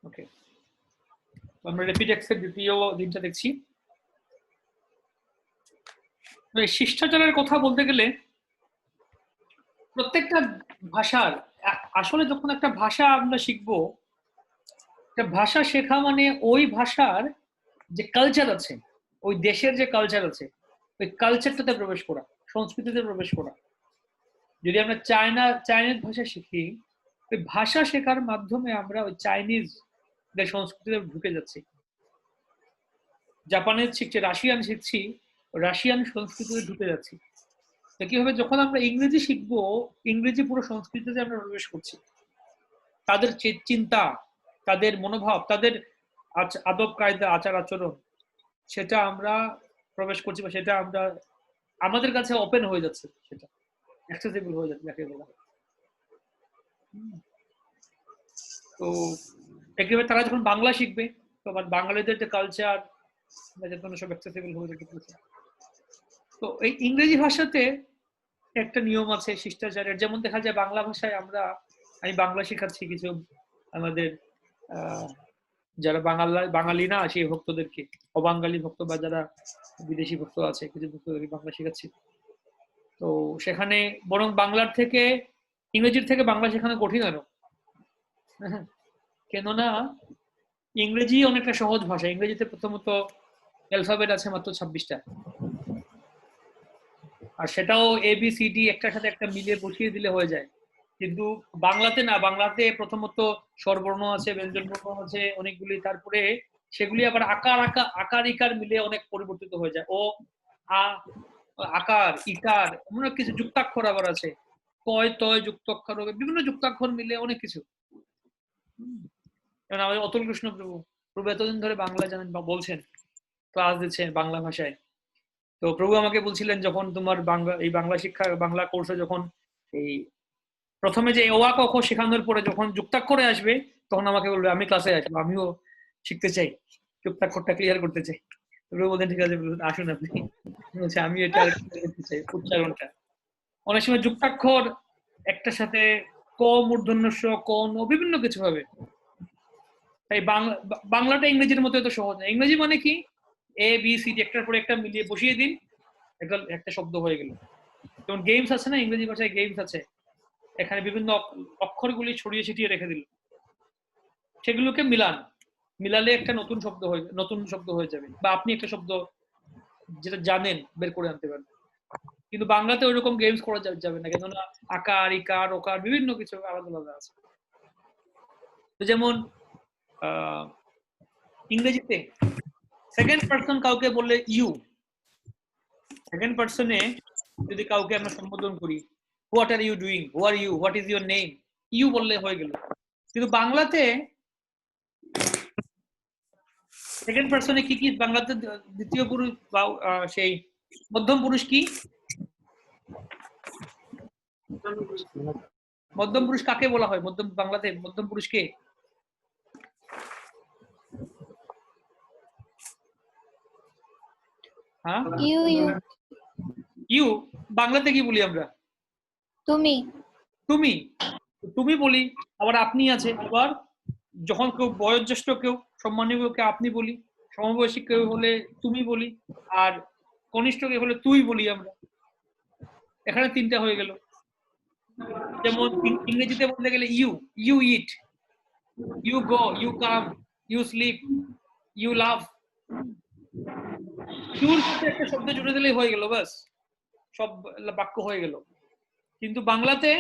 ওকে, আমরা র্যাপিড এক্সের দ্বিতীয় দিনটা দেখছি। শিষ্টাচারের কথা বলতে গেলে প্রত্যেকটা ভাষার আসলে যখন একটা ভাষা আমরা শিখবো, একটা ভাষা শেখা মানে ওই ভাষার যে কালচার আছে, ওই দেশের যে কালচার আছে, ওই কালচারটাতে প্রবেশ করা, সংস্কৃতিতে প্রবেশ করা। যদি আমরা চাইনিজ ভাষা শিখি, ওই ভাষা শেখার মাধ্যমে আমরা ওই চাইনিজ সংস্কৃতিতে ঢুকে যাচ্ছি। জাপানিজ শিখছি, রাশিয়ান শিখছি, রাশিয়ান সংস্কৃতিতে ঢুকে যাচ্ছি। তো কি হবে, যখন আমরা ইংরেজি শিখবো, ইংরেজি পুরো সংস্কৃতিতে আমরা প্রবেশ করছি। তাদের চিন্তা, তাদের মনোভাব, তাদের আদব কায়দা, আচার আচরণ, সেটা আমরা প্রবেশ করছি, বা সেটা আমরা আমাদের কাছে ওপেন হয়ে যাচ্ছে, সেটা অ্যাক্সেসিবল হয়ে যাচ্ছে যাকে বলা। তো একেবারে তারা যখন বাংলা শিখবে, তখন বাঙালিদের যে কালচার সব অ্যাক্সেসিবল হয়ে যাচ্ছে। তো এই ইংরেজি ভাষাতে একটা নিয়ম আছে শিষ্টাচারের, যেমন দেখা যায় বাংলা ভাষায় আমি বাংলা শেখাচ্ছি কিছু আমাদের যারা বাঙালি না সেই ভক্তদেরকে, অবাঙালি ভক্ত বা যারা বিদেশি ভক্ত আছে, কিছু ভক্তদেরকে বাংলা শেখাচ্ছি। তো সেখানে বরং বাংলার থেকে, ইংরেজির থেকে বাংলা শেখানো কঠিন আরো। কেননা ইংরেজি অনেকটা সহজ ভাষা। ইংরেজিতে প্রথমত অ্যালফাবেট আছে মাত্র 26টা, আর সেটাও ABCD একটার সাথে একটা মিলিয়ে বসিয়ে দিলে হয়ে যায়। কিন্তু বাংলাতে না, বাংলাতে প্রথমত স্বরবর্ণ আছে, ব্যঞ্জনবর্ণ আছে অনেকগুলি, তারপরে সেগুলি আবার আকার ইকার মিলে অনেক পরিবর্তিত হয়ে যায়। ও আকার ইকার অনেক কিছু, যুক্তাক্ষর আবার আছে, কয় তয় যুক্তাক্ষর, বিভিন্ন যুক্তাক্ষর মিলে অনেক কিছু। আমাদের অতুল কৃষ্ণ প্রভু এতদিন ধরে বাংলা জানেন বা বলছেন, ক্লাস দিচ্ছেন বাংলা ভাষায়। তো প্রভু আমাকে বলছিলেন, যখন তোমার এই বাংলা শিক্ষা, বাংলা কোর্সে যখন এই প্রথমে যে অ আ ক খ শেখানোর পরে যখন যুক্তাক্ষরে আসবে, তখন আমাকে বলবে আমি ক্লাসে আসবো, আমিও শিখতে চাই, যুক্তাক্ষরটা ক্লিয়ার করতে চাই। প্রভু বলতেন ঠিক আছে আসুন আপনি। আমি এটা করতে চাই, উচ্চারণটা অনেক সময় যুক্তাক্ষর একটার সাথে ক মূর্ধন্য ষ ক ন বিভিন্ন কিছু হবে। তাই বাংলাটা ইংরেজির মতো এত সহজ না। ইংরেজি মানে কি, ABCD একটার পরে একটা মিলিয়ে বসিয়ে দিন, একটা শব্দ হয়ে গেল। যেমন গেমস আছে না, ইংরেজি ভাষায় গেমস আছে, এখানে বিভিন্ন অক্ষরগুলি ছড়িয়ে ছিটিয়ে রেখে দিল, সেগুলোকে মিলালে একটা নতুন শব্দ হয়ে যাবে, বা আপনি একটা শব্দ যেটা জানেন বের করে আনতে পারবেন। কিন্তু বাংলাতে ওইরকম গেমস করা যাবে না, কেননা আকার ইকার ওকার বিভিন্ন কিছু আলাদা আলাদা আছে। তো যেমন ইংরেজিতে সেকেন্ড পার্সন কাউকে বললে ইউ, সেকেন্ড পার্সনে যদি কাউকে আমরা সম্বোধন করি, what are you doing, who are you, what is your name, you বললে হয়ে গেল। কিন্তু বাংলাতে সেকেন্ড পার্সনে কি বাংলাতে দ্বিতীয় পুরুষ বা সেই মধ্যম পুরুষ কি, মধ্যম পুরুষ কাকে বলা হয়? বাংলাতে মধ্যম পুরুষ কে? হ্যাঁ, ইউ বাংলাতে কি বলি আমরা? তুমি বলি, আবার আপনি আছে, আবার যখন কেউ বয়োজ্যেষ্ঠ, কেউ সম্মানীয় কেউ আপনি বলি, সমবয়সী কেউ হলে তুমি বলি, আর কনিষ্ঠ কেউ হলে তুই বলি আমরা। এখানে তিনটা হয়ে গেল। যেমন ইংরেজিতে বলতে গেলে you eat, you go, you come, you sleep, you love. Your সাথে একটা শব্দ জুড়ে দিলেই হয়ে গেল, ব্যাস সব বাক্য হয়ে গেল। কিন্তু বাংলাতে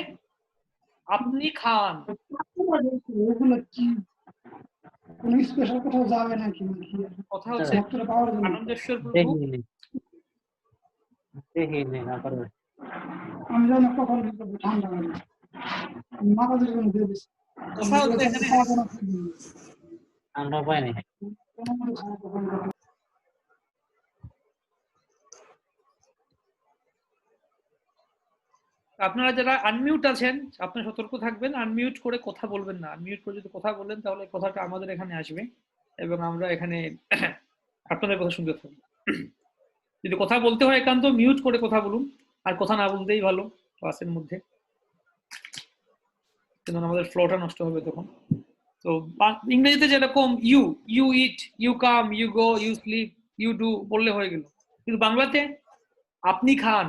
আপনি খান, কথা হচ্ছে আনন্দেশ্বর প্রভু আপনারা যারা আনমিউট আছেন, আপনারা সতর্ক থাকবেন, আনমিউট করে কথা বলবেন না। আনমিউট করে যদি কথা বলেন, তাহলে কথাটা আমাদের এখানে আসবে এবং আমরা এখানে আপনাদের কথা শুনতে থাকবো। যদি কথা বলতে হয় একান্ত মিউট করে কথা বলুন, আর কথা না বলতেই ভালো ক্লাসের মধ্যে, কিন্তু আমাদের ফ্লোটা নষ্ট হবে তখন। তো ইংরেজিতে যেরকম you, you eat, you come, you go, you sleep, you do বললে হয়ে গেল। কিন্তু বাংলাতে আপনি খান,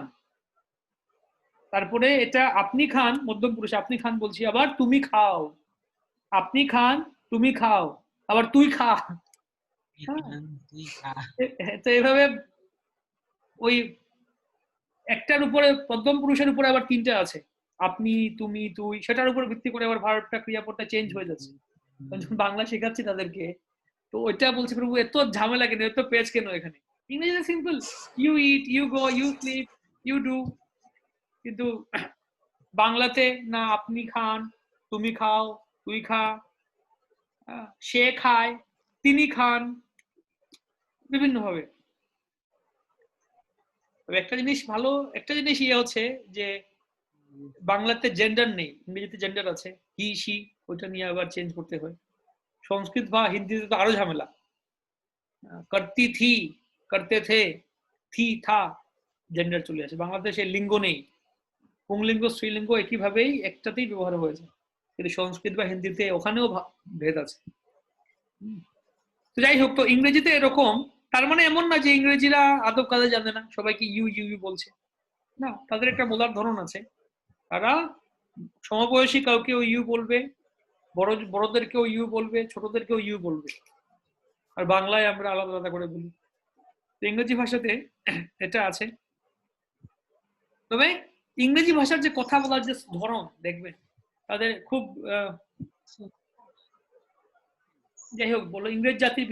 তারপরে এটা আপনি খান মধ্যম পুরুষ, আপনি খান বলছি, আবার তুমি খাও, আপনি খান, তুমি খাও, আবার তুই খা। হ্যাঁ, তো এইভাবে ওই একটার উপরে মধ্যম পুরুষের উপরে আবার তিনটা আছে, আপনি, তুমি, তুই, সেটার উপর ভিত্তি করে আবার ভার্বটা, ক্রিয়াপদটা চেঞ্জ হয়ে যাচ্ছে। যখন বাংলা শেখাচ্ছি তাদেরকে, তো ওইটা বলছি প্রভু এত ঝামেলা কেন, এত পেজ কেন এখানে? ইংরেজিতে simple, you eat, you go, you sleep, you do. কিন্তু বাংলাতে না, আপনি খান, তুমি খাও, তুই খা, সে খায়, তিনি খান, বিভিন্ন ভাবে। তবে একটা জিনিস ভালো, একটা জিনিস ইয়ে হচ্ছে যে বাংলাতে জেন্ডার নেই, ইংরেজিতে জেন্ডার আছে, হি সি, ওইটা নিয়ে আবার চেঞ্জ করতে হয়। সংস্কৃত বা হিন্দিতে তো আরো ঝামেলা, করতি থি, করতে থে, থি থা, জেন্ডার চলে আসে। বাংলাদেশে লিঙ্গ নেই, পুংলিঙ্গ স্ত্রীলিঙ্গ একইভাবেই একটাতেই ব্যবহার হয়েছে, কিন্তু সংস্কৃত বা হিন্দিতে ওখানেও ভেদ আছে। তো যাই হোক, তো ইংরেজিতে এরকম, তার মানে এমন না যে ইংরেজিরা আদব কাজে জানে না, সবাইকে ইউ ইউ ইউ বলছে, না, তাদের একটা বলার ধরন আছে। তারা সমবয়সী কাউকেও ইউ বলবে, বড়দেরকেও ইউ বলবে, ছোটদেরকেও ইউ বলবে, আর বাংলায় আমরা আলাদা আলাদা করে বলি। তো ইংরেজি ভাষাতে এটা আছে। তবে ইংরেজি ভাষার যে কথা বলার যে ধরন দেখবেন, তাদের খুব যাই হোক বলো, ইংরেজ জাতির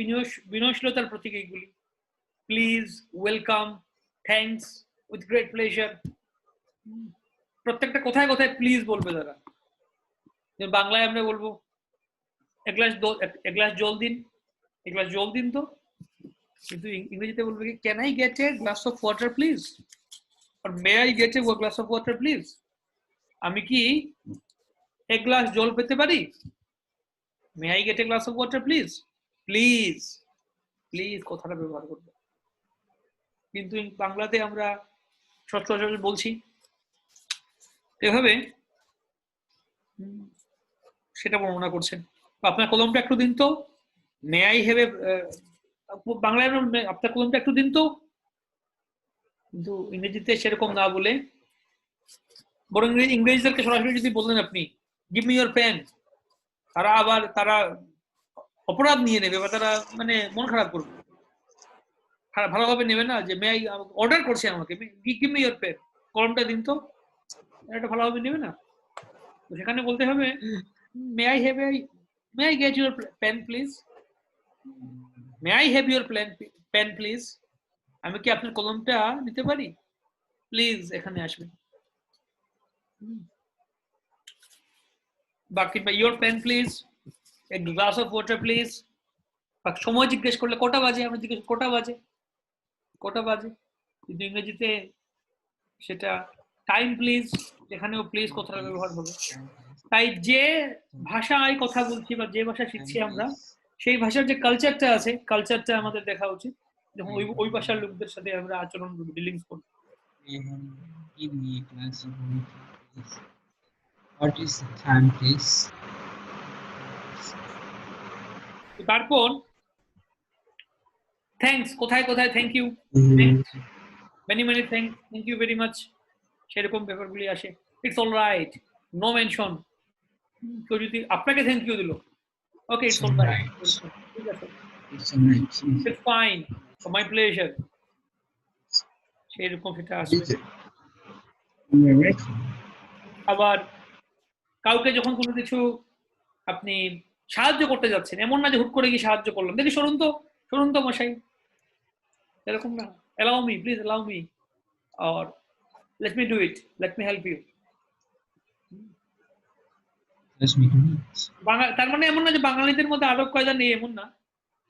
বিনয়শীলতার প্রতীক এইগুলি। Please, welcome, thanks, with great pleasure, প্রত্যেকটা কোথায় কোথায় প্লিজ বলবে তারা। বাংলায় আমরা বলবো এক গ্লাস জল দিন, এক গ্লাস জল দিন তো, কিন্তু ইংরেজিতে বলবে কি, can I get a glass of water please, আর may I get a glass of water please, আমি কি এক গ্লাস জল পেতে পারি, may I get a glass of water please, please, please কথাটা ব্যবহার করবে। কিন্তু বাংলাতে আমরা সচরাচর বলছি এভাবে, সেটা বর্ণনা করছেন। আপনার কলমটা একটু দিন তো, মে আই হ্যাভ এ, বাংলায় আপনার কলমটা একটু দিন তো, কিন্তু ইংরেজিতে সেরকম না বলে বরং ইংরেজিদেরকে সরাসরি যদি বললেন আপনি গিভ মি ইউর পেন, তারা অপরাধ নিয়ে নেবে, বা তারা মানে মন খারাপ করবে, ভালোভাবে নেবে না, যে মে আই অর্ডার করছে আমাকে, গিভ মি ইউর পেন, কলমটা দিন তো, এটা ভালোভাবে নেবে না। তো সেখানে বলতে হবে may I have a, may I get your pen please, may I have your pen please, আমি কি আপনার কলমটা নিতে পারি, প্লিজ এখানে আসবেন। বাকি your pen please, a glass of water please. সময় জিজ্ঞেস করলে কটা বাজে, আমরা জিজ্ঞেস কটা বাজে, কটা বাজে, কিন্তু ইংরেজিতে সেটা টাইম প্লিজ, এখানেও প্লিজ কথাটা ব্যবহার হবে। তাই যে ভাষায় কথা বলছি বা যে ভাষা শিখছি আমরা, সেই ভাষার যে কালচারটা আছে, কালচারটা আমাদের দেখা উচিত, যখন ওই ভাষার লোকদের সাথে আমরা আচরণ ডিলিংস করব। What is the time, please? তারপর থ্যাঙ্কস, কোথায় কোথায় thank you, many many thank you very much, সেরকম ব্যাপারগুলি আসে। It's all right, no mention, কেউ যদি আপনাকে থ্যাংক ইউ দিল, ওকে ইটস অল রাইট, ঠিক আছে, ইটস ফাইন, মাই প্লেজার, সেরকম সেটা আসবে। আবার কাউকে যখন কোনো কিছু আপনি সাহায্য করতে যাচ্ছেন, এমন না যে হুট করে গিয়ে সাহায্য করলাম, দেখি সরুন তো মশাই, এরকম না, allow me please, allow me, or let me do it, let me help you। তার মানে এমন না যে বাঙালিদের মধ্যে আরব কায়দা নেই, এমন না,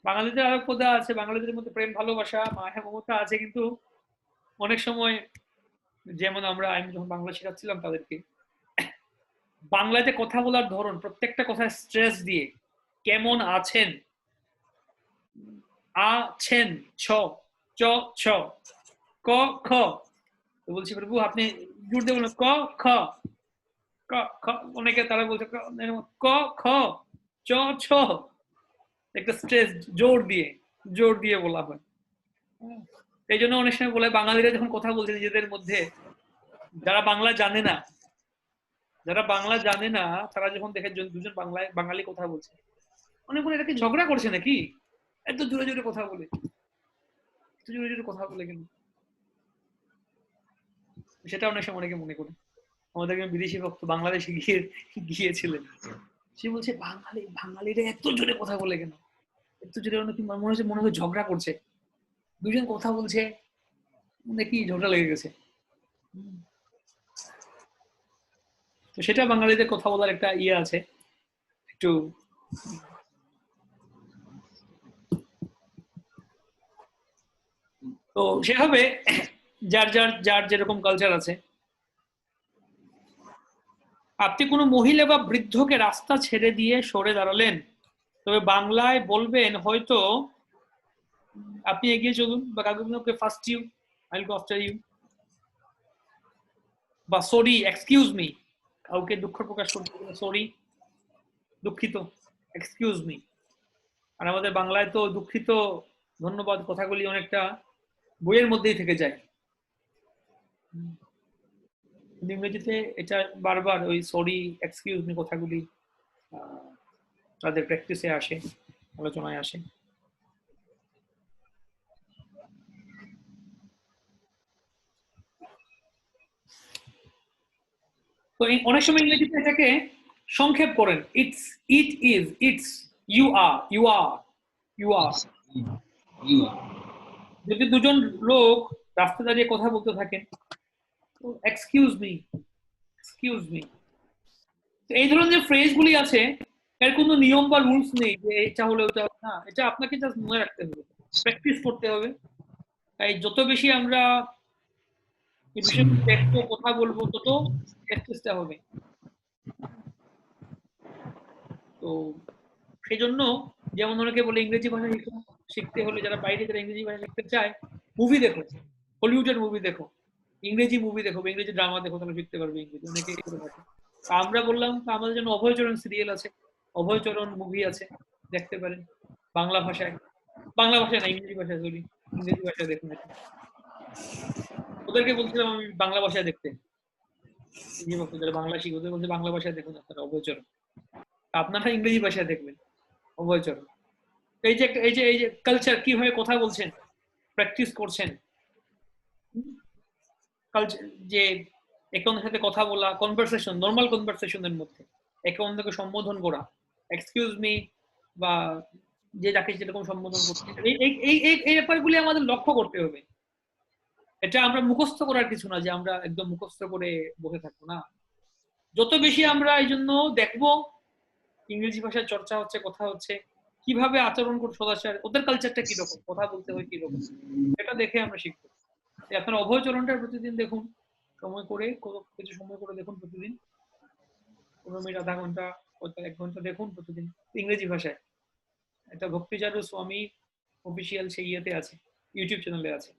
বাঙালিদের আরব কায়দা আছে, বাঙালিদের মধ্যে প্রেম ভালোবাসা, মায়া মমতা আছে, কিন্তু অনেক সময়, যেমন আমি যখন বাংলা শেখাচ্ছিলাম তাদেরকে, বাংলাতে কথা বলার ধরন, প্রত্যেকটা কথায় স্ট্রেস দিয়ে, কেমন আছেন, আছেন, ছ চ ছ, ক খ, তো বলছি প্রভু আপনি জোর দিয়ে বলুন ক খ, ক খ, অনেকে তারা বলছে ক খ, চ ছ একটা স্ট্রেস জোর দিয়ে বলা হয়। এই জন্য অনেক সময় বলে বাঙালিরা যখন কথা বলছে নিজেদের মধ্যে, যারা বাংলা জানে না, তারা যখন দেখে দুজন বাঙালি কথা বলছে, অনেক মনে এটা কি ঝগড়া করছে নাকি, এত জোরে জোরে কথা বলে, এত জোরে জোরে কথা বলে কেন? সেটা অনেক সময় অনেকে মনে করে। আমাদের একজন বিদেশি ভক্ত বাংলাদেশে গিয়েছিলেন, সে বলছে বাঙালিরা এত জোরে কথা বলে কেন, এত জোরে, মনে হয় ঝগড়া করছে, দুজন কথা বলছে, নাকি ঝগড়া লেগে গেছে। তো সেটা বাঙালিদের কথা বলার একটা ইয়ে আছে একটু। তো সেভাবে যার যেরকম কালচার আছে। আপনি কোনো মহিলা বা বৃদ্ধকে রাস্তা ছেড়ে দিয়ে সরে দাঁড়ালেন, তবে বাংলায় বলবেন হয়তো আপনি এগিয়ে চলুন, বা কাউকে first you, I will go after you, বা সরি এক্সকিউজ মি, কাউকে দুঃখ প্রকাশ করতে গেলে সরি, দুঃখিত, এক্সকিউজ মি। আর আমাদের বাংলায় তো দুঃখিত, ধন্যবাদ কথাগুলি অনেকটা বইয়ের মধ্যেই থেকে যায়। ইংরেজিতে এটা বারবার ওই সরি এক্সকিউজ মি কথাগুলি তাদের প্র্যাকটিসে আসে, আলোচনায় আসে। তো অনেক সময় ইংরেজিতে এটাকে সংক্ষেপ করেন, it's, it is, it's, you are, you are, you are. যদি দুজন লোক রাস্তা দাঁড়িয়ে কথা বলতে থাকেন, এক্সকিউজ মি, এক্সকিউজ মি, এই ধরনের যে ফ্রেজ গুলি আছে, এর কোনো নিয়ম বা রুলস নেই যে এটা হলে ওটা না, এটা আপনাকে জাস্ট মনে রাখতে হবে, প্র্যাকটিস করতে হবে। তাই যত বেশি আমরা এই বিষয়ে দেখবো, কথা বলবো, তত প্র্যাকটিসটা হবে। তো সেই জন্য যেমন অনেকে বলে ইংরেজি ভাষা শিখতে হলে, যারা বাইরে যারা ইংরেজি ভাষা শিখতে চায়, মুভি দেখো, হলিউডের মুভি দেখো, ইংরেজি মুভি দেখো, ইংরেজি ড্রামা দেখো, তাহলে শিখতে পারবে ইংরেজি। অনেকে করে থাকে। আমরা বললাম আমাদের জন্য অভয়চরণ সিরিয়াল আছে, অভয়চরণ মুভি আছে, দেখতে পারেন বাংলা ভাষায়, না ইংরেজি ভাষায়, সরি ইংরেজি ভাষায় দেখুন। ওদেরকে বলছিলাম আমি বাংলা ভাষায় দেখতে, যারা বাংলা শিখে ওদের বলছে বাংলা ভাষায় দেখুন আপনারা অভয়চরণ, আপনারা ইংরেজি ভাষায় দেখবেন অভয়চরণ। এই যে কালচার, কিভাবে কথা বলছেন, প্র্যাকটিস করছেন, কালচার যে একে অন্যের সাথে কথা বলা, কনভারসেশন, নর্মাল কনভারসেশনের মধ্যে একে অন্যকে সম্বোধন করা, এক্সকিউজ মি, বা যে যাকে যেরকম সম্বোধন করছে, এই ব্যাপারগুলি আমাদের লক্ষ্য করতে হবে। এটা আমরা মুখস্থ করার কিছু না যে আমরা একদম মুখস্থ করে বসে থাকবো না। যত বেশি আমরা এই জন্য দেখবো ইংরেজি ভাষার চর্চা হচ্ছে, কথা হচ্ছে, কিভাবে আচরণ করছে সদাচার, ওদের কালচারটা কিরকম, কথা বলতে হয় কিরকম, এটা দেখে আমরা শিখবো। আপনার অভয়চরণটা প্রতিদিন দেখুন, সময় করে, কিছু সময় করে দেখুন প্রতিদিন, 15 মিনিট, আধা ঘন্টা, 1 ঘন্টা দেখুন প্রতিদিন ইংরেজি ভাষায়। এটা ভক্তিচারু স্বামী অফিসিয়াল সেই ইয়েতে আছে, ইউটিউব চ্যানেলে আছে,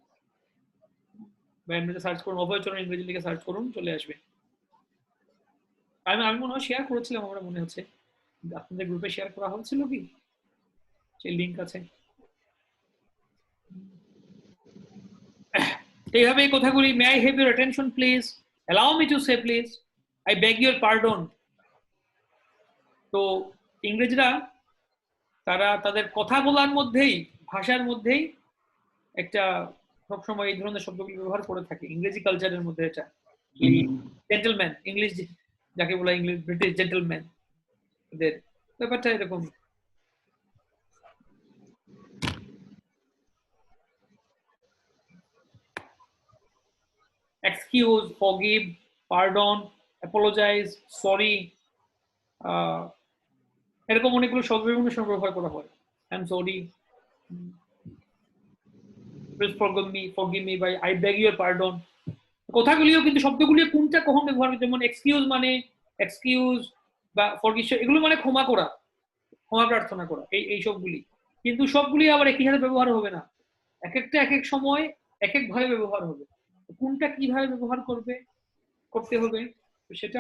বা এমনিতে সার্চ করুন অভয়চরণ, ইংরেজি লিখে সার্চ করুন, চলে আসবে। আমি মনে হয় শেয়ার করেছিলাম, আমার মনে হচ্ছে আপনাদের গ্রুপে শেয়ার করা হচ্ছিল কি, সেই লিঙ্ক আছে। এইভাবে এই কথাগুলি, মে I have your attention please, allow me to say please, I beg your pardon. তো ইংরেজরা তারা তাদের কথা বলার মধ্যেই, ভাষার মধ্যেই একটা সবসময় এই ধরনের শব্দগুলি ব্যবহার করে থাকে, ইংরেজি কালচারের মধ্যে। এটা জেন্টলম্যান, ইংলিশ যাকে বলা, ইংলিশ ব্রিটিশ জেন্টলম্যান, এদের ব্যাপারটা এরকম। Excuse, forgive, pardon, apologise, sorry, এরকম অনেকগুলো শব্দ বিভিন্ন সময় ব্যবহার করা হয়। I am sorry, please forgive me, by I beg your pardon. কথাগুলিও কিন্তু, শব্দগুলিও কোনটা কখন ব্যবহার করে, যেমন এক্সকিউজ মানে এক্সকিউজ, বা ফরগিভ, এগুলো মানে ক্ষমা করা, ক্ষমা প্রার্থনা করা, এই সবগুলি। কিন্তু সবগুলি আবার একই সাথে ব্যবহার হবে না, এক একটা এক এক সময় এক এক ভাবে ব্যবহার হবে। কোনটা কিভাবে ব্যবহার করতে হবে সেটা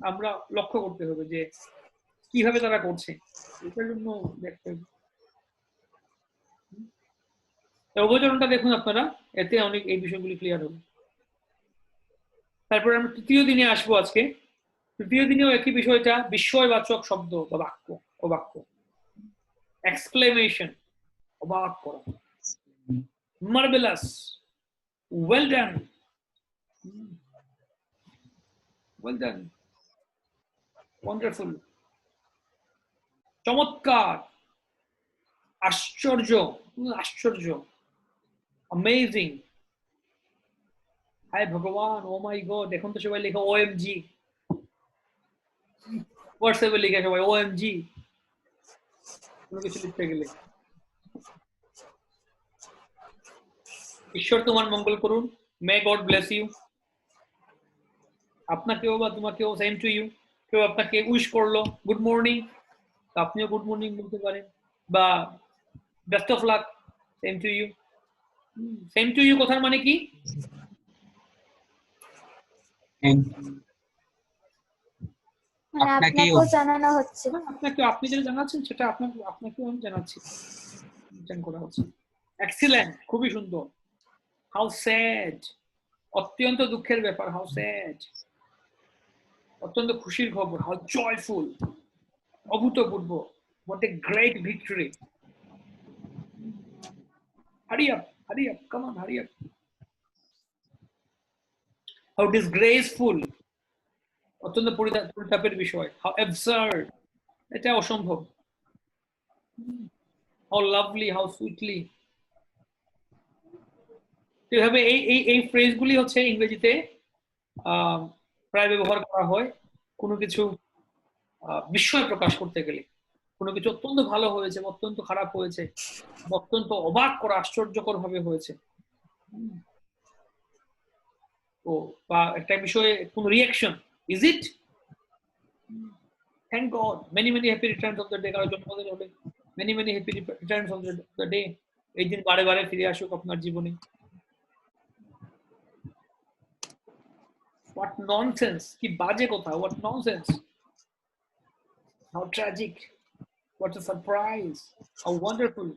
আমরা লক্ষ্য করতে হবে, যে কিভাবে তারা করছে এটার জন্য দেখতে হবে। অবচরণটা দেখুন আপনারা, এতে অনেক এই বিষয়গুলি ক্লিয়ার হবে। তারপরে আমরা তৃতীয় দিনে আসবো আজকে। তৃতীয় দিনেও একই বিষয়টা, বিস্ময়বাচক শব্দ বা বাক্য ও বাক্য। এক্সক্লেমেশন, অবাক করা। Marvellous, well done, well done, wonderful, চমৎকার, আশ্চর্য, আশ্চর্য, অ্যামেজিং, হায় ভগবান, ও মাই গড। এখন তো সবাই লেখা ওএমজি, হোয়াটসঅ্যাপে লিখে সবাই ওএমজি কোনো কিছু লিখতে গেলে। ঈশ্বর তোমার মঙ্গল করুন, মে গড ব্লেস ইউ। আপনাকেও বা তোমাকেও, সেম টু ইউ। কেউ আপনাকে উইশ করলো গুড মর্নিং, আপনিও গুড মর্নিং বলতে পারেন, বা best of luck, same to you. Same to you কথার মানে কি? আপনাকেও জানানো হচ্ছে। আপনাকে, আপনি যেটা জানাচ্ছেন সেটা আপনাকেও আমি জানাচ্ছি, করা হচ্ছে। এক্সিলেন্ট, খুবই সুন্দর। হাউ স্যাড, অত্যন্ত দুঃখের ব্যাপার। হাউ স্যাড, অত্যন্ত খুশির খবর। হাউ জয়ফুল, অভূতপূর্ব। What a great victory. Hurry up, hurry up, come on, hurry up. How disgraceful, অত্যন্ত পরিতাপের বিষয়। হাউ অ্যাবসার্ড, এটা অসম্ভব। How lovely, how sweetly. এভাবে এই এই এই ফ্রেজগুলি হচ্ছে ইংরেজিতে প্রায় ব্যবহার করা হয় কোনো কিছু বিস্ময় প্রকাশ করতে গেলে। কোনো কিছু অত্যন্ত ভালো হয়েছে, অত্যন্ত খারাপ হয়েছে, অত্যন্ত অবাক করা, আশ্চর্যকর ভাবে হয়েছে। তো বা একটা বিষয়ে কোন reaction, is it, thank god, many many happy Returns of the day. কারো জন্মদিন হলে many many happy Returns of the day, এই দিন বারে বারে ফিরে আসুক আপনার জীবনে। হোয়াট ননসেন্স, কি বাজে কথা, what nonsense. How tragic, what a surprise, how wonderful.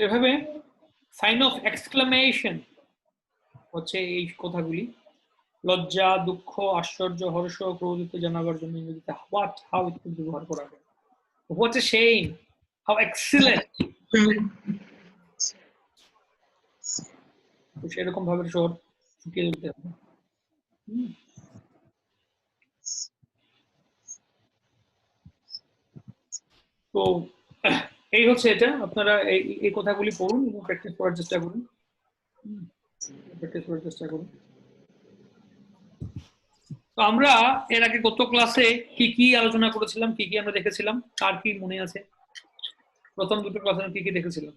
এভাবে সাইন অফ এক্সক্লামেশন হচ্ছে এই কথাগুলি। লজ্জা, দুঃখ, আশ্চর্য, হর্ষ, ক্রোধিত জানাবার জন্য ইংরেজিতে হোয়াট, হাউ ইত্যাদি ব্যবহার করা হয়। What a shame, how excellent, সেরকম ভাবে শহর ফুটিয়ে তুলতে হবে। তো এই হচ্ছে এটা। আপনারা এই কথাগুলি পড়ুন এবং প্র্যাকটিস করার চেষ্টা করুন। প্র্যাকটিস করার চেষ্টা করুন। তো আমরা এর আগে গত ক্লাসে কি কি আলোচনা করেছিলাম, কি কি আমরা দেখেছিলাম, কার কি মনে আছে? প্রথম দুটো ক্লাসে কি কি দেখেছিলাম?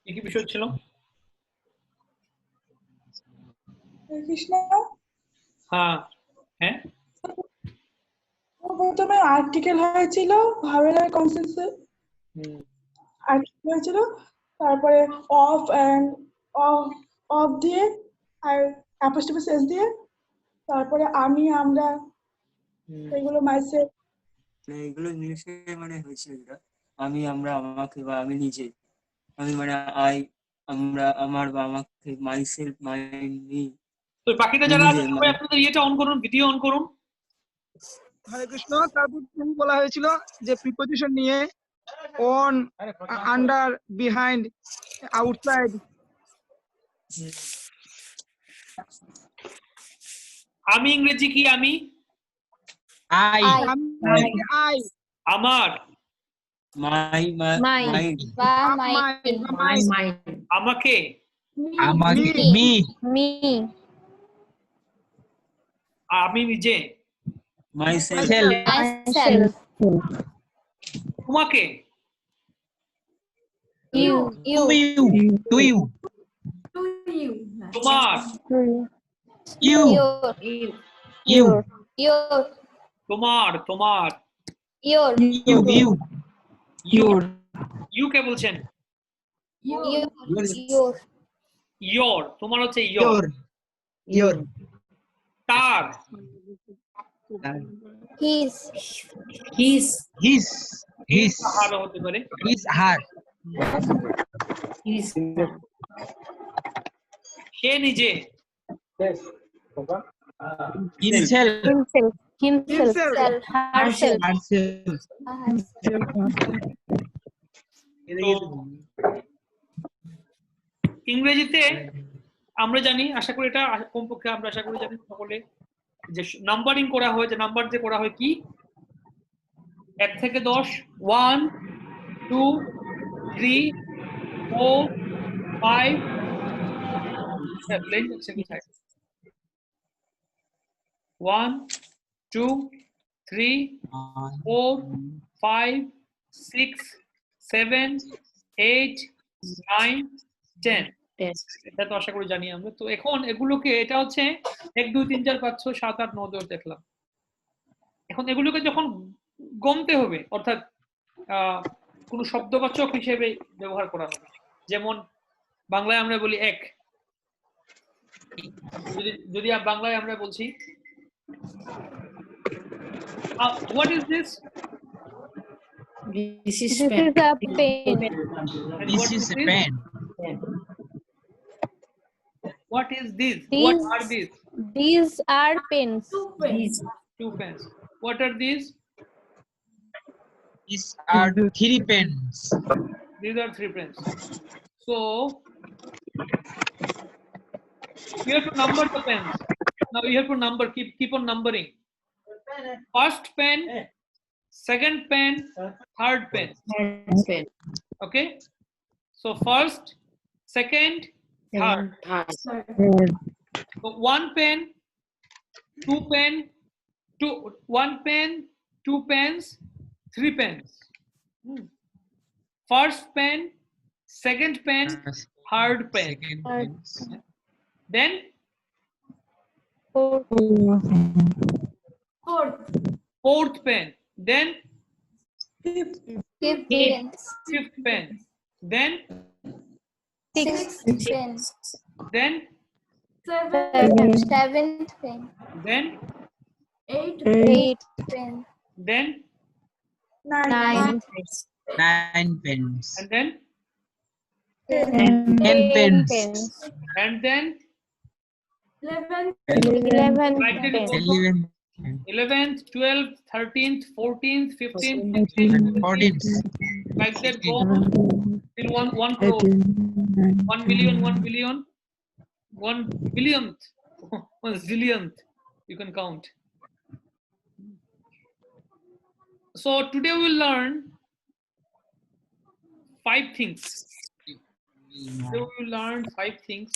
কি কি বিষয় ছিল? কৃষ্ণ, হ্যাঁ হ্যাঁ, প্রথমে আর্টিকেল হয়েছিল, ভার্বের কনসেন্সে আর্টিকেল হয়েছিল, তারপরে অফ এন্ড অফ দিয়ে আর অ্যাপোস্ট্রফি এস দিয়ে, তারপরে আমি, আমরা, এগুলো মাইসেলফ, এগুলো ইংলিশে মানে হয়েছে যেটা আমি, আমরা, আমাকে বা আমি নিজে। আমি মানে আই, আমরা, আমার বা আমাকে, মাইসেলফ, মাই, মি। তো বাকিটা যারা আছে সবাই আপনাদের ইয়েটা অন করুন, ভিডিও অন করুন। হরে কৃষ্ণ। তারপর বলা হয়েছিল যে প্রিপজিশন নিয়ে অন, আন্ডার, বিহাইন্ড, আউটসাইড। আমি ইংরেজি কি? আমি, আই, আই, আমার, মাই, মাই, আমাকে, আমাকে, মি, আমি নিজে, মাইসেলফ, তোমাকে, You. To you. To you. তোমার, You. Your. You. Your. তোমার, তোমার, Your. You. You. your you কে বলছেন, Your. Yours. Your. ইয়োর, তোমার হচ্ছে ইয়োর। Your. তার, His. His. His. তাহারও হতে পারে। His. Her. সে নিজে, Himself. Himself. Himself. Herself. Herself. তো ইংরেজিতে আমরা জানি, আশা করি এটা কমপক্ষে আমরা আশা করি জানি সকলে, যে নাম্বারিং করা হয়, যে নাম্বার যে করা হয় কি 1 থেকে 10, 1 2 3 4 5 1 2 3 4 5 6 7 8 9 10। এটা তো আশা করি জানি আমরা। তো এখন এগুলোকে, এটা হচ্ছে 1 2 3 4 5 6 7 8 9 10 দেখলাম। এখন এগুলোকে যখন গমতে হবে, অর্থাৎ কোনো শব্দবাচক হিসেবে ব্যবহার করা হবে, যেমন বাংলায় আমরা বলি এক, যদি বাংলায় আমরা বলছি what is this? This is a pen. And This what is is a this? pen. What is this? These- What are these? These are pens. Two pens. What are these? These are 3 pens. These are 3 pens. So you have to number the pens. Now you have to number, keep on numbering. First pen, second pen, third pen. Okay? So first, second, third. So 1 pen, 2 pen, 1 pen, 2 pens, 3 pens. First pen, second pen, third pen. Second pens. Then fourth pen. Then Fifth pens. fifth pen. Then Sixth pens. then Seventh pen. then Eighth pen. then Ninth. 9 pens. and then 10 pens. and then 11 like that pens. 11 11th, 12th, 13th, 14th, 15th, 16th, 14. like that go till 1 crore, 1 million, 1 billion, 1 billionth, 1 zillionth, you can count. So today we will learn 5 things. Today we will learn 5 things.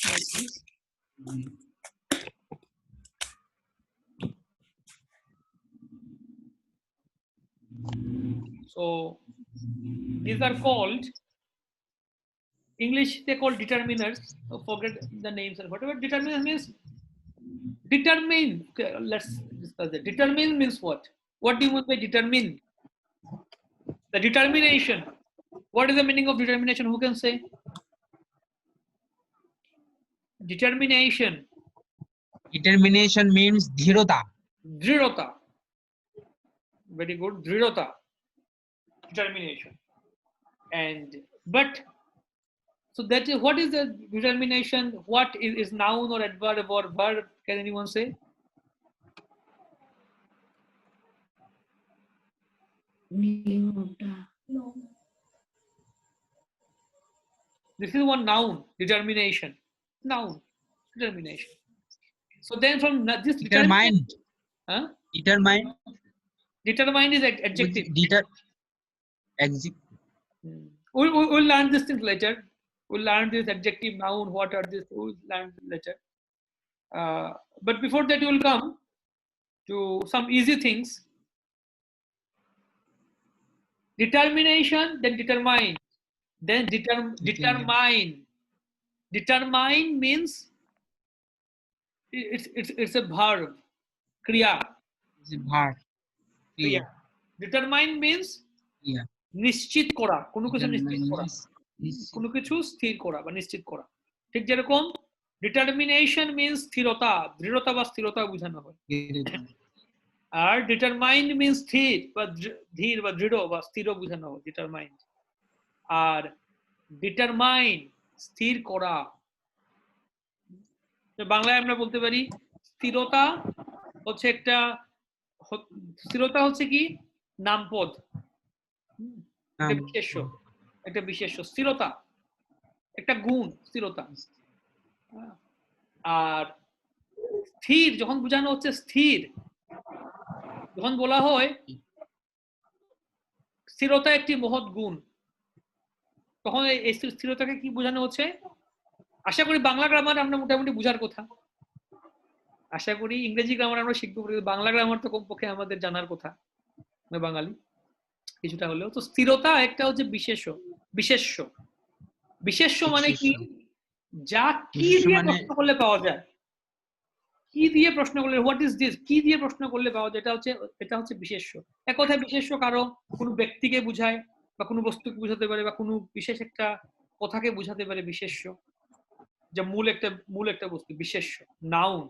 So these are called, English they call determiners. Forget the names and whatever. Determiner means determine. Okay, let's discuss that. Determine means what? What do you mean by determine? The determination. What is the meaning of determination? Who can say? Determination. Determination means dhirota. Dridhata. Very good. Dridhata. Determination. And but so that is, what is the determination? What is noun or adverb or verb? Can anyone say? This is one noun. Determination. Noun. Determination. So then from this Determine. huh? Determine. Determine is adjective. We'll learn these things later. We'll learn this adjective, noun, what are these, we'll learn later. But before that, you will come to some easy things. determination, then determine, then determine. Determine means it's a verb, kriya. It's a verb. Kriya. Determine means Yeah. নিশ্চিত করা, কোনো কিছু নিশ্চিত করা, Is কোনো কিছু স্থির করা বা নিশ্চিত করা। ঠিক যেরকম ডিটারমিনেশন মিন্স স্থিরতা, দৃঢ়তা বা স্থিরতা বোঝানো হয়। আর ডিটারমাইন্ড মিন্স স্থির বা ধীর বা দৃঢ় বা স্থির বোঝানো হয় ডিটারমাইন্ড। আর ডিটারমাইন স্থির করা, বাংলায় আমরা বলতে পারি স্থিরতা হচ্ছে একটা, স্থিরতা হচ্ছে কি নামপদ, একটা বিশেষ্য, একটা বিশেষ্য। স্থিরতা একটা গুণ, স্থিরতা। আর স্থির যখন বোঝানো হচ্ছে, স্থির যখন বলা হয় স্থিরতা একটি মহৎ গুণ, তখন এই স্থিরতাকে কি বোঝানো হচ্ছে? আশা করি বাংলা গ্রামার আমরা মোটামুটি বোঝার কথা, আশা করি ইংরেজি গ্রামার আমরা শিখবো, বাংলা গ্রামার তো কমপক্ষে আমাদের জানার কথা, বাঙালি কিছুটা হলেও। তো স্থিরতা একটা হচ্ছে বিশেষ্য। বিশেষ্য, বিশেষ্য মানে কি? যা কি দিয়ে প্রশ্ন করলে পাওয়া যায়, কি দিয়ে প্রশ্ন করলে, হোয়াট ইজ দিস, কি দিয়ে প্রশ্ন করলে পাওয়া যায়, এটা হচ্ছে বিশেষ্য। এক কথায় বিশেষ্য কারো কোনো ব্যক্তিকে বুঝায় বা কোনো বস্তুকে বুঝাতে পারে বা কোনো বিশেষ একটা কথাকে বুঝাতে পারে বিশেষ্য, যা মূল একটা বস্তু বিশেষ্য, নাউন।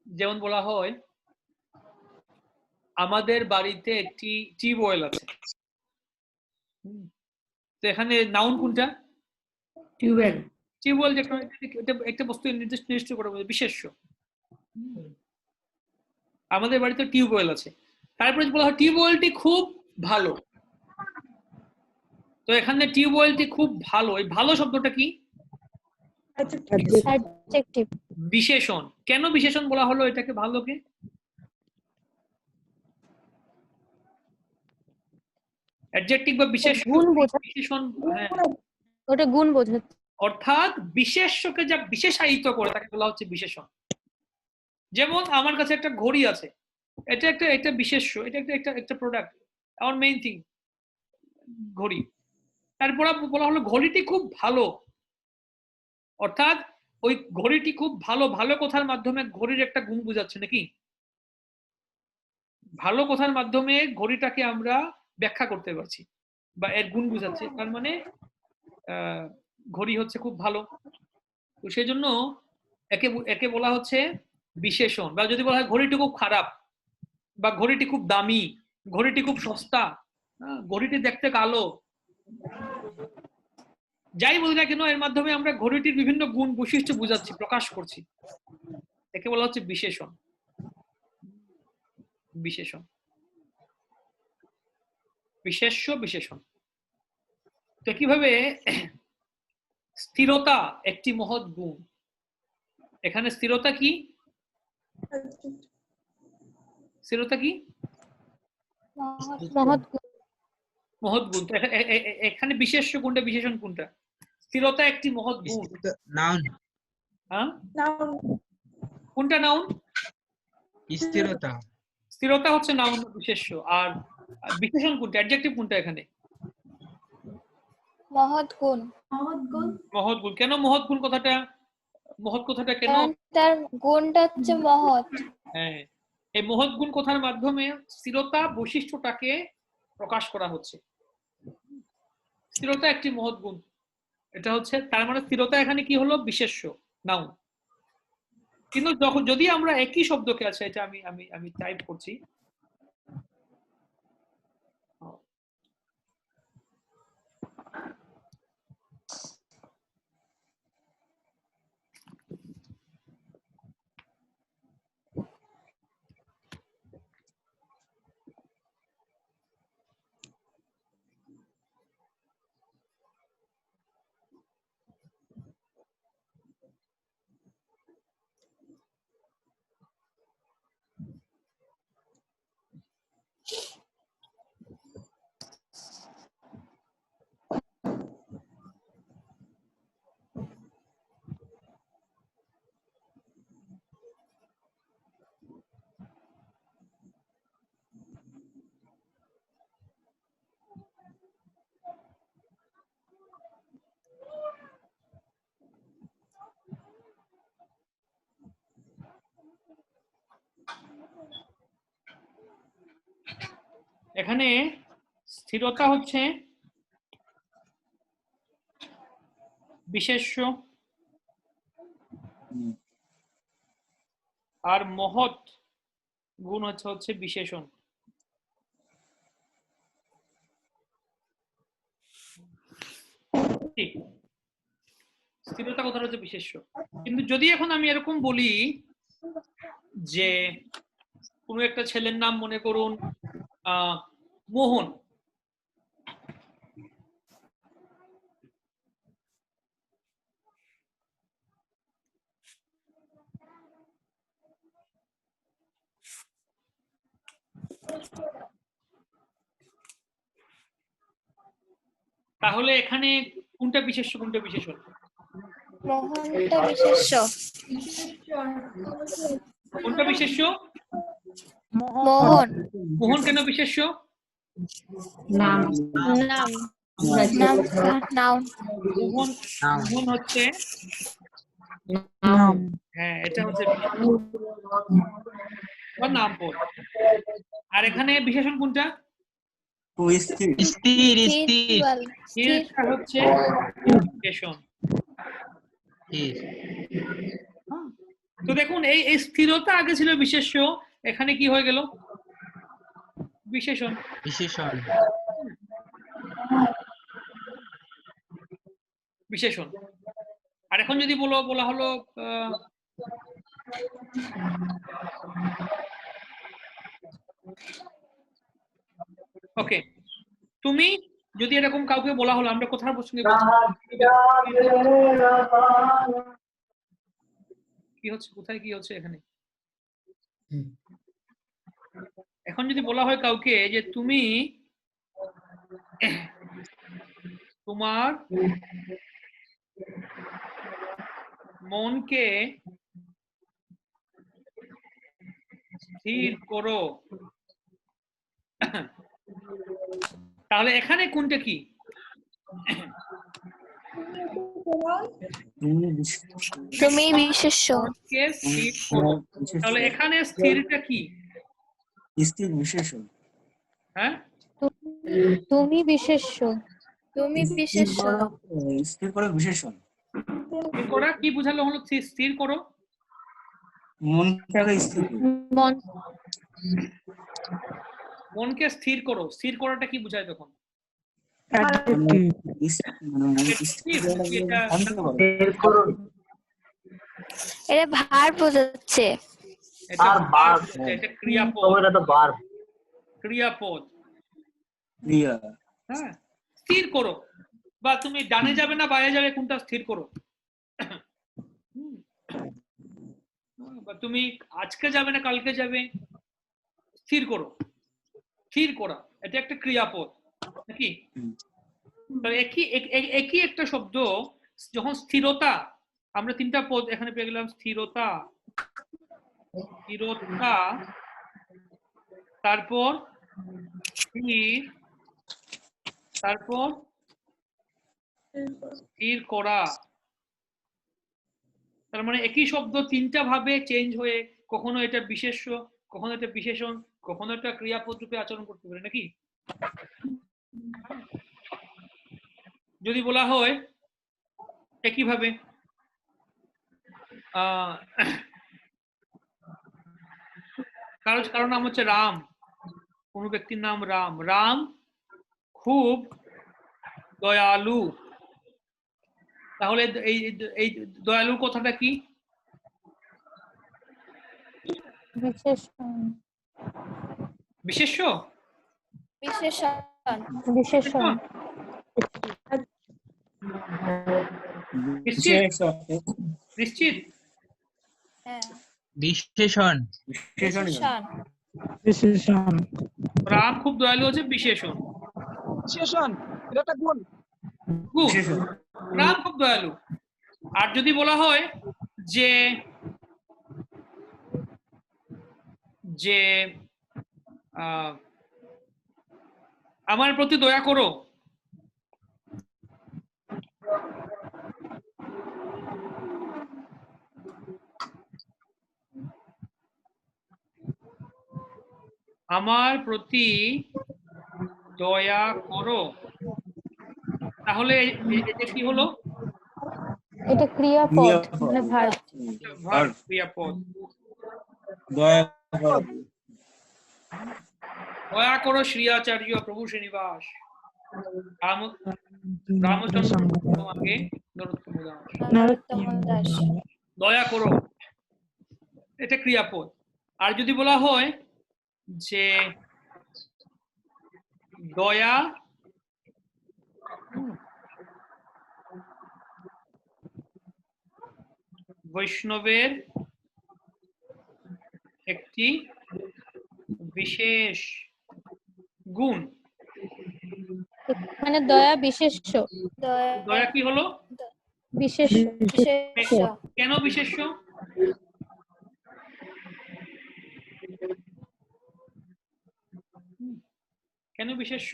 যেমন বলা হয় আমাদের বাড়িতে একটি টিউবওয়েল আছে, তো এখানে নাউন কোনটা? টিউবওয়েল। টিউবওয়েল যে একটা বস্তু নির্দিষ্ট করে বিশেষ্য। আমাদের বাড়িতে টিউবওয়েল আছে, তারপরে বলা হয় টিউবওয়েলটি খুব ভালো, তো এখানে টিউবওয়েলটি খুব ভালো, এই ভালো শব্দটা কি? অ্যাডজেক্টিভ। বিশেষণ। কেন বিশেষণ বলা হলো এটাকে ভালোকে? অ্যাডজেক্টিভ বা বিশেষণ, গুণ বোঝায়, বিশেষণ, হ্যাঁ, ওটা গুণ বোঝায়। অর্থাৎ বিশেষ্যকে যা বিশেষায়িত করে তাকে বলা হচ্ছে বিশেষণ। যেমন আমার কাছে একটা ঘড়ি আছে, এটা একটা বিশেষ্য, এটা একটা প্রোডাক্ট, আমার মেইন থিং ঘড়ি। তারপর বলা হলো ঘড়িটি খুব ভালো, অর্থাৎ ওই ঘড়িটি খুব ভালো, ভালো কথার মাধ্যমে ঘড়ির একটা গুণ বোঝাচ্ছে নাকি? ভালো কথার মাধ্যমে ঘড়িটাকে আমরা ব্যাখ্যা করতে পারছি বা এর গুণ বোঝাচ্ছে, তার মানে ঘড়ি হচ্ছে খুব ভালো। তো সেই জন্য একে বলা হচ্ছে বিশেষণ। বা যদি বলা হয় ঘড়িটি খুব খারাপ বা ঘড়িটি খুব দামি, ঘড়িটি খুব সস্তা, ঘড়িটি দেখতে কালো, যাই বলি না কেন এর মাধ্যমে আমরা ঘড়িটির বিভিন্ন গুণ বৈশিষ্ট্য বোঝাচ্ছি, প্রকাশ করছি, একে বলা হচ্ছে বিশেষণ। বিশেষণ, বিশেষ্য, বিশেষণ। তো কিভাবে স্থিরতা একটি মহৎ গুণ, এখানে স্থিরতা কি? স্থিরতা কি? মহৎ গুণ। মহৎ গুণ। তো এখানে বিশেষ্য কোনটা, বিশেষণ কোনটা? স্থিরতা একটি মহৎ গুণ, নাউন। হ্যাঁ, কোনটা নাউন? স্থিরতা। স্থিরতা হচ্ছে নাউন বিশেষ্য। আর বিশেষণ কোনটা, অ্যাডজেক্টিভ কোনটা এখানে? মহৎ গুণ। মহৎ গুণ। কেন মহৎ গুণ কথাটা, মহৎ কথাটা কেন? কারণ তার গুণটা হচ্ছে মহৎ। হ্যাঁ, এই মহৎ গুণ কথার মাধ্যমে স্থিরতা বৈশিষ্ট্যটাকে প্রকাশ করা হচ্ছে। স্থিরতা একটি মহৎ গুণ, এটা হচ্ছে, তার মানে স্থিরতা এখানে কি হলো? বিশেষ্য, নাউন। কিন্তু যখন যদি আমরা একই শব্দকে আছে, এটা আমি আমি আমি টাইপ করছি, এখানে স্থিরতা হচ্ছে বিশেষ্য, আর মহৎ গুণ হচ্ছে বিশেষণ। ঠিক, স্থিরতা কথাটা হচ্ছে বিশেষ্য। কিন্তু যদি এখন আমি এরকম বলি যে কোনো একটা ছেলের নাম মনে করুন মোহন, তাহলে এখানে কোনটা বিশেষ্য কোনটা বিশেষণ? মোহনটা বিশেষ্য। কোনটা বিশেষ্য? মোহন মোহন কেন বিশেষ্য? নাম নাউন। মোহন মোহন হচ্ছে, হ্যাঁ এটা হচ্ছে নাম পদ। আর এখানে বিশেষণ কোনটা? স্থির স্থির স্থিরটা হচ্ছে বিশেষণ। তো দেখুন এই স্থিরতা আগে ছিল বিশেষ্য, এখানে কি হয়ে গেল? বিশেষণ। বিশেষণ বিশেষণ। আর এখন যদি বলা হলো ওকে, তুমি যদি এরকম কাউকে বলা হলো, আমরা কোথার প্রসঙ্গে কি হচ্ছে, কোথায় কি হচ্ছে এখানে? এখন যদি বলা হয় কাউকে যে তুমি তোমার মনকে স্থির করো, তাহলে এখানে কোনটা কি? তুমি বিশেষ্য। মনকে স্থির করো, তাহলে এখানে স্থিরটা কি? স্থির বিশেষণ। হ্যাঁ, তুমি বিশেষ্য। তুমি বিশেষ্য। স্থির করে বিশেষণ। স্থির করা কি বুঝালো হলো? স্থির করো, মনটাকে স্থির করো। মনকে স্থির করো, স্থির করাটা কি বোঝায় তখন? এটা ভার্ব বোঝাচ্ছে। এটা ক্রিয়াপদ। ক্রিয়াপদ। ক্রিয়া। হ্যাঁ, স্থির করো, বা তুমি ডানে যাবে না বাইরে যাবে, কোনটা স্থির করো? বা তুমি আজকে যাবে না কালকে যাবে, স্থির করো। স্থির করা এটা একটা ক্রিয়াপদ নাকি? একই একটা শব্দ যখন স্থিরতা, আমরা তিনটা পদ এখানে পেয়ে গেলাম, স্থিরতা, স্থিরতা, তারপর স্থির, তারপর স্থির করা। তার মানে একই শব্দ তিনটা ভাবে চেঞ্জ হয়ে কখনো এটা বিশেষ্য, কখনো এটা বিশেষণ, কখনো এটা ক্রিয়াপদ রূপে আচরণ করতে পারে নাকি? যদি বলা হয় একইভাবে কারো নাম হচ্ছে রাম, কোন ব্যক্তির নাম রাম, রাম খুব দয়ালু, তাহলে এই দয়ালুর কথাটা কি? বিশেষ্য। বিশেষণ। নিশ্চিত? বিশেষণ। রাম খুব দয়ালু হচ্ছে বিশেষণ। বিশেষণ এটা গুণ। রাম খুব দয়ালু। আর যদি বলা হয় যে যে আমার প্রতি দয়া করো, আমার প্রতি দয়া করো, তাহলে এটা কি হলো? এটা ক্রিয়াপদ মানে ভার্ব। ভার্ব, ক্রিয়াপদ। দয়া করো। দয়া করো শ্রী আচার্য প্রভু শ্রীনিবাস রামচন্দ্র তোমাকে নরোত্তম দাস। নরোত্তম দাস। দয়া করো, এটা ক্রিয়াপদ। আর যদি বলা হয় যে দয়া বৈষ্ণবের একটি বিশেষ গুণ। মানে দয়া বিশেষ্য। দয়া কি হলো? বিশেষ্য। কেন বিশেষ্য? কেন বিশেষ্য?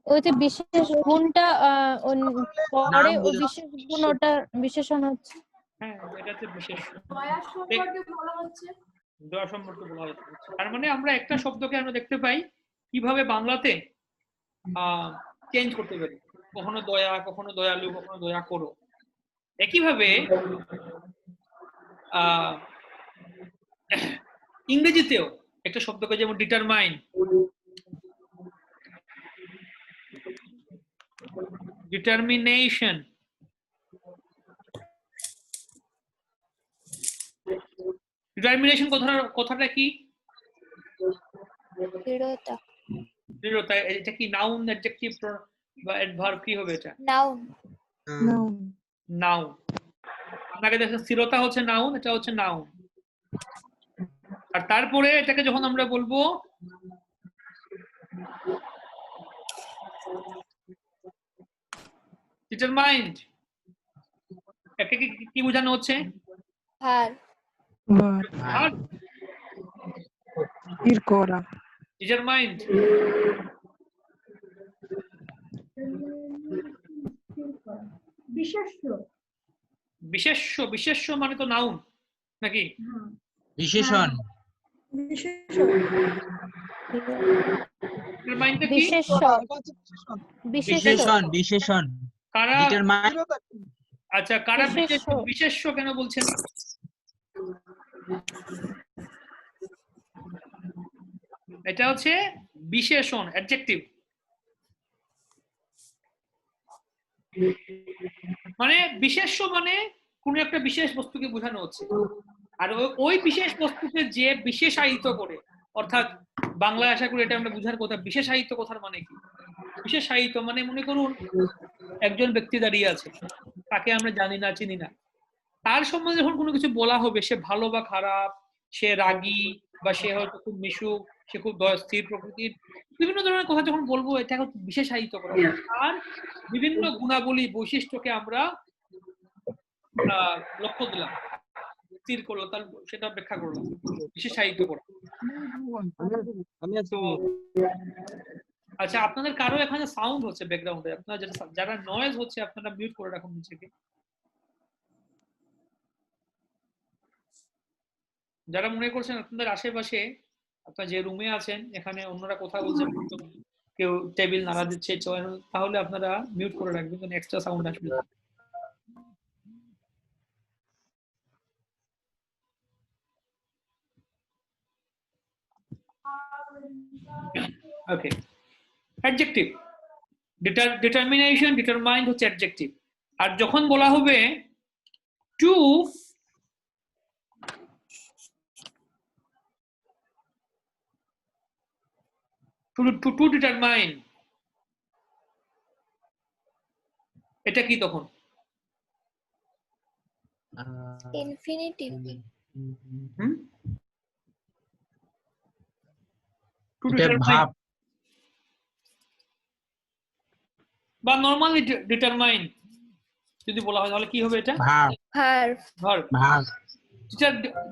ওই যে বিশেষ গুণটা পরে ওই বিশেষ গুণ ওটা বিশেষণ হচ্ছে। হ্যাঁ, এটা হচ্ছে বিশেষ্য। দয়া সম্পর্কে বলা হচ্ছে। দয়া সম্পর্কে বলা হচ্ছে। তার মানে আমরা একটা শব্দকে আমরা দেখতে পাই কিভাবে বাংলাতে চেঞ্জ করতে পারি, কখনো দয়া, কখনো দয়ালু, কখনো দয়া করো। একইভাবে ইংরেজিতেও একটা শব্দকে যেমন ডিটারমাইন, ডিটারমিনেশন, ডিটারমিনেশন কথাটা কি? দৃঢ়তা। দৃঢ়তা। এটা কি নাউন, অ্যাডজেক্টিভ বা অ্যাডভার্ব কি হবে এটা? নাউন। নাউন। আপনাকে দেখেন স্থিরতা হচ্ছে নাউন, এটা হচ্ছে নাউন। আর তারপরে এটাকে যখন আমরা বলবো ডিটারমাইন্ড, একে কি বোঝানো হচ্ছে? ভার। ভার। স্থির করা। ডিটারমাইন্ড বিশেষ্য। বিশেষ্য। বিশেষ্য মানে তো নাউন নাকি? বিশেষণ। ডিটারমাইন্ডটা কি? বিশেষ্য। বিশেষণ। বিশেষণ। কারা? ডিটারমাইন। আচ্ছা, কারা বিশেষ্য। বিশেষ্য কেন বলছেন? এটা হচ্ছে বিশেষণ, অ্যাডজেক্টিভ। মানে বিশেষ্য মানে কোন একটা বিশেষ বস্তুকে বোঝানো হচ্ছে, আর ওই বিশেষ বস্তুকে যে বিশেষায়িত করে, অর্থাৎ বাংলায় আশা করি এটা আমরা বুঝার কথা। বিশেষায়িত কথার মানে কি? বিশেষায়িত মানে মনে করুন একজন ব্যক্তি দাঁড়িয়ে আছে, তাকে আমরা জানি না, চিনি না, তার সম্বন্ধে যখন কোনো কিছু বলা হবে, সে ভালো বা খারাপ, সে রাগী বা সে হয়তো খুব মিশুক, সে খুব স্থির প্রকৃতির, বিভিন্ন ধরনের কথা যখন বলবো, এটা হচ্ছে বিশেষায়িত করা। আর বিভিন্ন গুণাবলী, বৈশিষ্ট্যকে আমরা লক্ষ্য দিলাম, স্থির করলাম, তার সেটা ব্যাখ্যা করলাম, বিশেষায়িত করা। তো আচ্ছা, আপনাদের কারো এখানে সাউন্ড হচ্ছে ব্যাকগ্রাউন্ডে, আপনারা যারা নয়েজ হচ্ছে আপনারা মিউট করে রাখুন নিজেকে। যারা মনে করছেন আপনাদের আশেপাশে, আপনার যে রুমে আছেন এখানে অন্যরা কথা বলছে, কেউ টেবিল নাড়া দিচ্ছে, তাহলে আপনারা মিউট করে রাখবেন, কারণ এক্সট্রা সাউন্ড আসবে। ওকে, অ্যাডজেক্টিভ। ডিটারমিনেশন, ডিটারমাইন্ড হচ্ছে অ্যাডজেক্টিভ। আর যখন বলা হবে টু টু ডিটারমাইন, এটা কি তখন? ইনফিনিটিভ। টু ডিটারমাইন বা নরমালি ডিটারমাইন যদি বলা হয় তাহলে কি হবে এটা? Verb. Verb.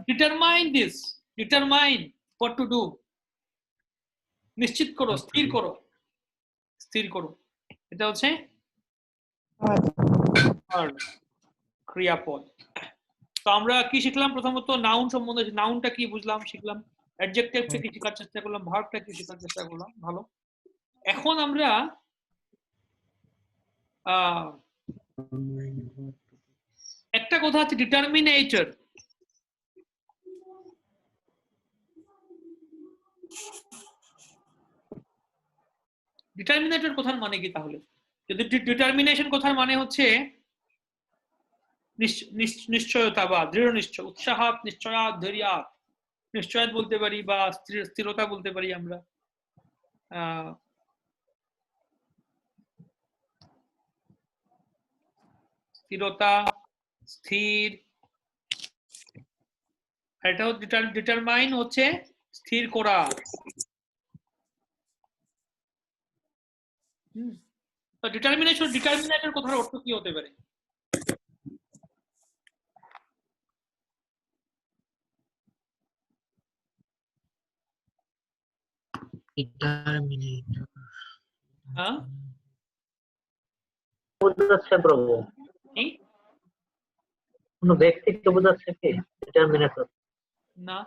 Determine this, determine what to do, নিশ্চিত করো, স্থির করো, স্থির করো, এটা হচ্ছে ক্রিয়াপদ। তো আমরা কি শিখলাম? প্রথমত নাউন সম্বন্ধে, নাউনটা কি বুঝলাম, শিখলাম। অ্যাডজেক্টিভটা কি শেখার চেষ্টা করলাম, ভার্বটা কি শেখার চেষ্টা করলাম। ভালো। এখন আমরা একটা কথা হচ্ছে ডিটারমিনেটর। ডিটারমিনেটর কথার মানে কি তাহলে? যদি ডিটারমিনেশন কথার মানে হচ্ছে নিশ্চয়তা বা দৃঢ় নিশ্চয়, উৎসাহাত নিশ্চয়াত ধৈর্যাত, নিশ্চয়াত বলতে পারি বা স্থিরতা বলতে পারি আমরা। স্থিরতা, স্থির। এটা হচ্ছে ডিটারমাইন হচ্ছে স্থির করা। ডিটারমিনেটর কথার অর্থ কি হতে পারে? হ্যাঁ, বোঝাচ্ছে প্রভু, কোন ব্যক্তিকে বোঝাচ্ছে কি ডিটারমিনেটর? না,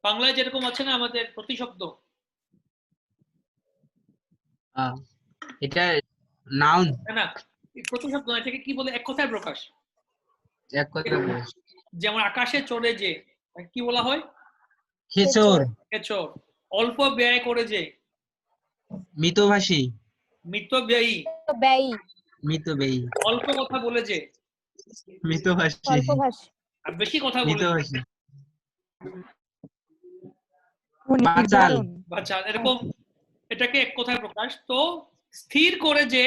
বাংলায় যেরকম আছে না আমাদের প্রতিশব্দ, এটা নাউন, না প্রতিশব্দ না, এটাকে কি বলে? এক কথায় প্রকাশ। এক কথা বলে যেমন আকাশে চড়ে যে, কি বলা হয়? খেচর। খেচর। অল্প ব্যয় করে যে, মিতভাষী। মিতব্যয়ী। ব্যয়ী। মিতব্যয়ী। অল্প কথা বলে যে, মিতভাষী। অল্পভাষী। আর বেশি কথা বলে মিতভাষী। বাচাল। বাচাল। এরকম এটাকে এক কথায় প্রকাশ। তো স্থির করে যে,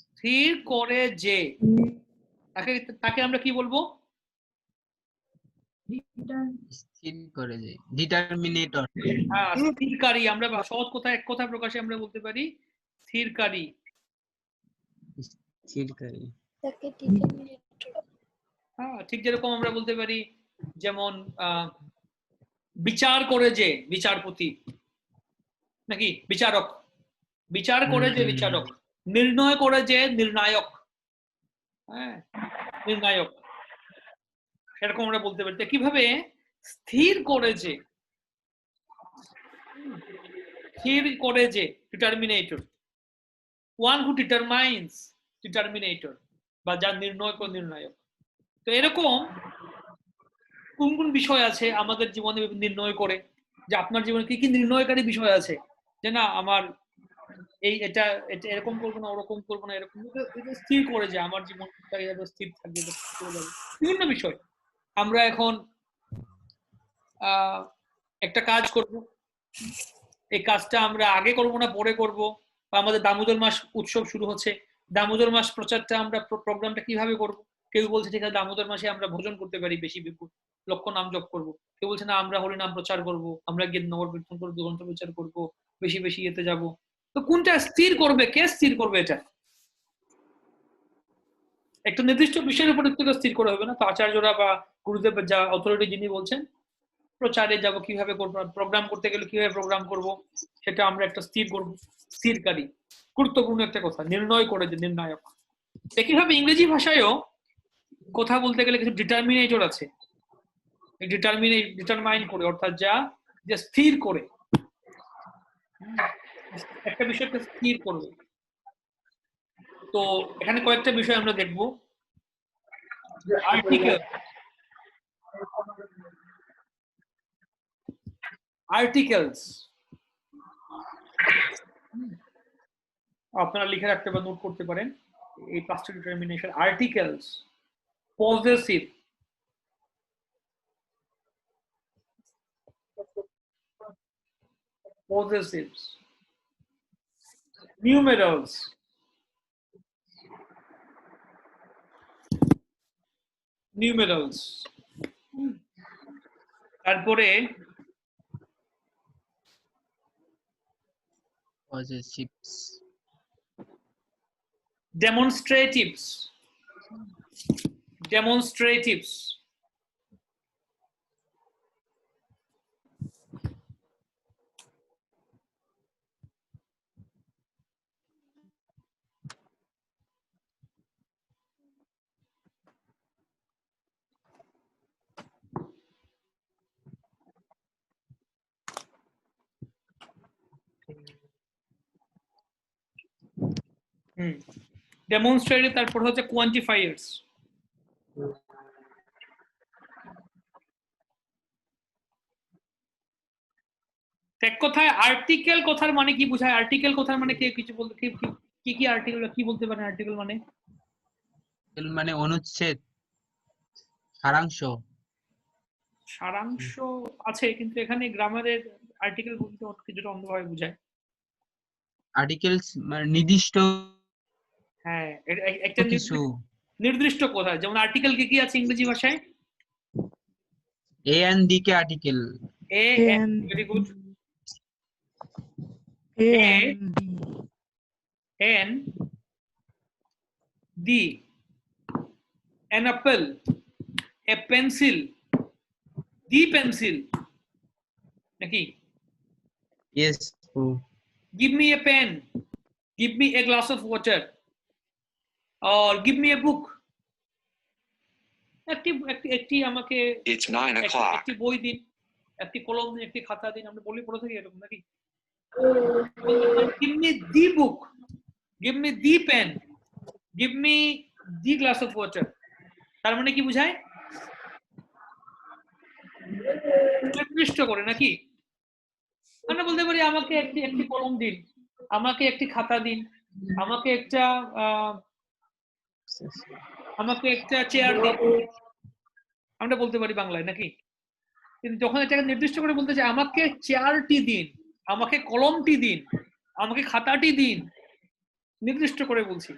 স্থির করে যে, তাকে আমরা কি বলবো? স্থির করে যে ডিটারমিনেটর। হ্যাঁ, স্থিরকারী। আমরা সহজ কথায় এক কথা প্রকাশে আমরা বলতে পারি স্থিরকারী। স্থিরকারী। হ্যাঁ, ঠিক যেরকম আমরা বলতে পারি যেমন বিচার করে যে বিচারপতি, নাকি বিচারক। বিচার করে যে বিচারক, নির্ণয় করে যে নির্ণায়ক। হ্যাঁ, নির্ণায়ক, সেরকম আমরা বলতে পারি। কিভাবে? স্থির করে যে, স্থির করে যে ডিটারমিনেটর, ওয়ান হু ডিটারমাইন্স, ডিটারমিনেটর বা যার নির্ণয় করে নির্ণায়ক। তো এরকম কোন কোন বিষয় আছে আমাদের জীবনে নির্ণয় করে, যে আপনার জীবনে কি কি নির্ণয়কারী বিষয় আছে, যে না আমার এই এটা এটা এরকম করবো না, ওরকম করবো না, এরকম এটা স্থির করে যে আমার জীবনটা এভাবে স্থির থাকবে, বিভিন্ন বিষয়। আমরা এখন একটা কাজ করব, এই কাজটা আমরা আগে করব না পরে করব, বা আমাদের দামোদর মাস উৎসব শুরু হচ্ছে, দামোদর মাস প্রচারটা আমরা প্রোগ্রামটা কিভাবে করব? কেউ বলছে ঠিক আছে দামোদর মাসে আমরা ভোজন করতে পারি, বেশি লক্ষ নাম জপ করব। কেউ বলছে না আমরা হরি নাম প্রচার করব, আমরা গিয়ে নগর কীর্তন করবো, গ্রন্থ প্রচার করব, বেশি বেশি ইয়েতে যাব। তো কোনটা স্থির করবে? কে স্থির করবে এটা? একটা নির্দিষ্ট বিষয়ের উপর থেকে স্থির করা হবে না। তো আচার্যরা বা গুরুদেব যা অথরিটি যিনি বলছেন প্রচারে যাব, কিভাবে করবো, প্রোগ্রাম করতে গেলে কিভাবে প্রোগ্রাম করব, সেটা আমরা একটা স্থির করব। স্থিরকারী, গুরুত্বপূর্ণ একটা কথা, নির্ণয় করে যে নির্ণায়ক। একইভাবে ইংরেজি ভাষায়ও কথা বলতে গেলে কিছু ডিটারমিনেটর আছে। ডিটারমাইন করে, অর্থাৎ যা স্থির করে, একটা বিষয়কে স্থির করবে। তো এখানে কয়েকটা বিষয় আমরা দেখব। আর্টিকেল, আর্টিকেলস আপনারা লিখে রাখতে বা নোট করতে পারেন এই পাঁচটা determination. Articles, possessive, possessives, numerals, তারপরে পজেসিভস, demonstratives, ডেমনস্ট্রেটেড, তারপর হচ্ছে কোয়ান্টিফায়ার্স। এক কথায় আর্টিকেল কথার মানে কি বোঝায়? আর্টিকেল কথার মানে কে কিছু বলতে কি কি আর্টিকেল কি বলতে পারেন? আর্টিকেল মানে অনুচ্ছেদ, সারাংশ। সারাংশ আছে, কিন্তু এখানে গ্রামারের আর্টিকেল বলতে কিছুটা অন্যভাবে বোঝায়। আর্টিকেলস মানে নির্দিষ্ট হ্যাঁ, একটা কিছু, নির্দিষ্ট কথা। যেমন আর্টিকেল কি আছে ইংরেজি ভাষায়? এ এন্ড ডি কে article. A very good. An the, an apple, a pencil, the pencil, নাকি? Yes. Give me a pen, give me a glass of water, or give me a book. একটি আমাকে একটি বই দিন, একটি কলম দিন, একটি খাতা দিন। আমরা বলি পড়ে থাকি এরকম, নাকি? Give me the book, give me the pen, give me the glass of water. তার মানে কি বোঝায়? নির্দিষ্ট করে, নাকি? আমরা বলতে পারি আমাকে একটি কলম দিন, আমাকে একটি খাতা দিন, আমাকে একটা চেয়ার দিন। আমরা বলতে পারি বাংলায়, নাকি? কিন্তু যখন এটাকে নির্দিষ্ট করে বলতে চাই, আমাকে চেয়ারটি দিন, আমাকে কলমটি দিন, আমাকে খাতাটি দিন, নির্দিষ্ট করে বলছি।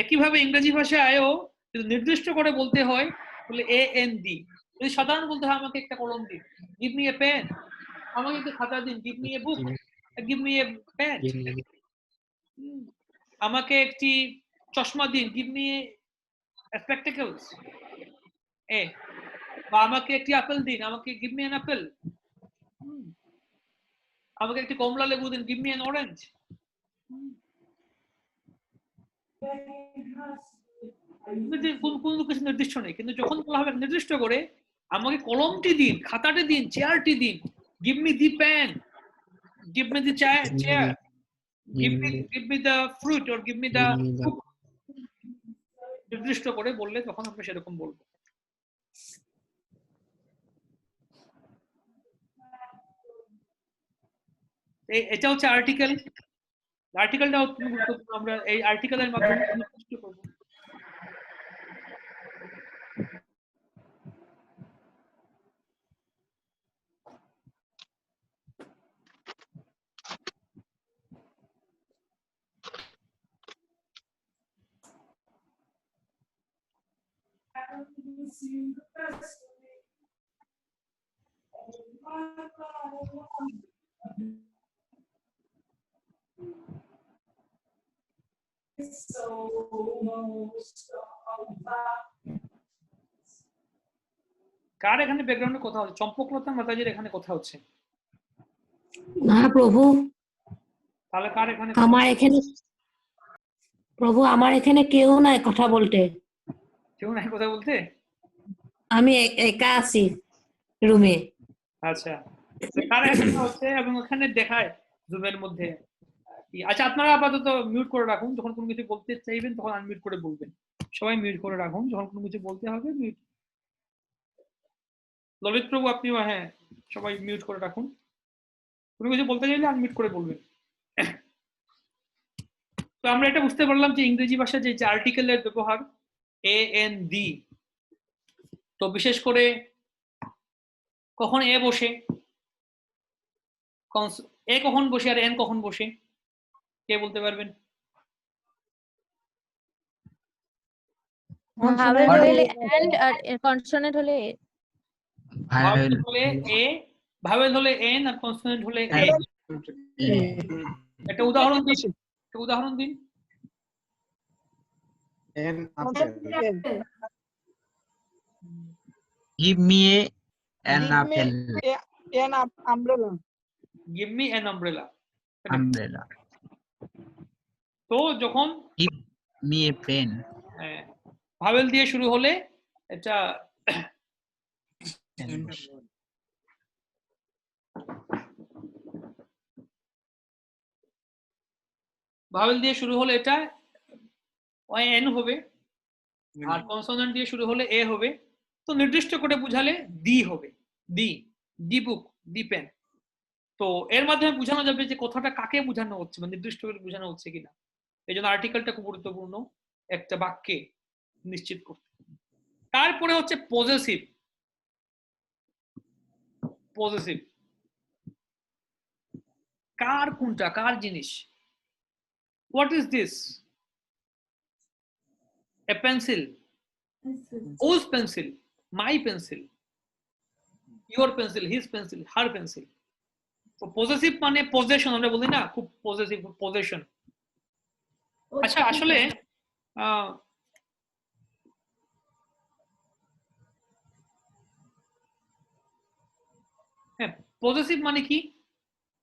একইভাবে ইংরেজি ভাষায়ও যদি নির্দিষ্ট করে বলতে হয় তাহলে এ এন ডি। যদি সাধারণ বলতে হয় আমাকে একটা কলম দিন, গিভ মি এ পেন, আমাকে একটা খাতা দিন, give me a book, give me a pen. আমাকে একটি চশমা দিন, গিভ মি এ স্পেকটেকলস। বা আমাকে একটি আপেল দিন, আমাকে গিভ মি অ্যান আপেল। আমাকে একটি কমলা লেবু দিন, গিভ মি অ্যান অরেঞ্জ। কোনো কিছু নির্দিষ্ট নেই, কিন্তু যখন বলা হবে নির্দিষ্ট করে আমাকে কলমটি দিন, খাতাটি দিন, চেয়ারটি দিন, give me the pen, give me the chair, give me the fruit or give me the book, নির্দিষ্ট করে বললে তখন আমরা সেরকম বলবো। এটা হচ্ছে আর্টিকেল। আর্টিকেলটা অত্যন্ত গুরুত্বপূর্ণ। আমরা এই আর্টিকেলের মাধ্যমে নির্দিষ্ট করব। কার এখানে ব্যাকগ্রাউন্ডে কথা হচ্ছে? চম্পকলতা মাতাজির এখানে কথা হচ্ছে না প্রভু, তাহলে কার এখানে? আমার এখানে প্রভু, আমার এখানে কেউ নাই কথা বলতে। কেউ নাই কথা বলতে? আমি একা আছি রুমে। আচ্ছা, কার এখানে হচ্ছে এবং ওখানে দেখায় জুমের মধ্যে। আচ্ছা, আপনারা আপাতত মিউট করে রাখুন। যখন কোনো কিছু বলতে চাইবেন তখন আনমিউট করে বলবেন। সবাই মিউট করে রাখুন, যখন কোনো কিছু বলতে হবে মিউট। ললিত প্রভু আপনিও, হ্যাঁ, সবাই মিউট করে রাখুন। কোনো কিছু বলতে চাইলে আনমিউট করে বলবেন। তো আমরা এটা বুঝতে পারলাম যে ইংরেজি ভাষায় যে আর্টিকেলের ব্যবহার এ এন ডি, তো বিশেষ করে কখন এ বসে, এ কখন বসে আর এন কখন বসে, কে বলতে পারবেন? ভাওয়েল হলে এন্ড আর কনসোনেন্ট হলে এ। ভাওয়েল হলে এ, ভাওয়েল হলে এন আর কনসোনেন্ট হলে এ। একটা উদাহরণ দিন, একটা উদাহরণ দিন। Give me an apple. An umbrella. Give me an umbrella. Umbrella. তো যখন Give me a pen. Vowel দিয়ে শুরু হলে এটা ভাওয়েল দিয়ে শুরু হলে এটা এন হবে, আর কনসোনেন্ট দিয়ে শুরু হলে এ হবে। তো নির্দিষ্ট করে বুঝালে দি হবে, দি বুক, দি পেন। তো এর মাধ্যমে বোঝানো যাবে যে কথাটা কাকে বোঝানো হচ্ছে বা নির্দিষ্ট করে বোঝানো হচ্ছে কিনা। এই জন্য আর্টিকেলটা খুব গুরুত্বপূর্ণ একটা বাক্যে নিশ্চিত করতে। তারপরে হচ্ছে পজেসিভ। পজেসিভ কার, কোনটা, কার জিনিস। What is this? A pencil, whose pencil, my pencil, your pencil, his pencil, her pencil. তো পজেসিভ মানে পজেশন, আমরা বলি না, খুব পজেসিভ, পজেশন। আচ্ছা, আসলে হ্যাঁ, পজেসিভ মানে কি?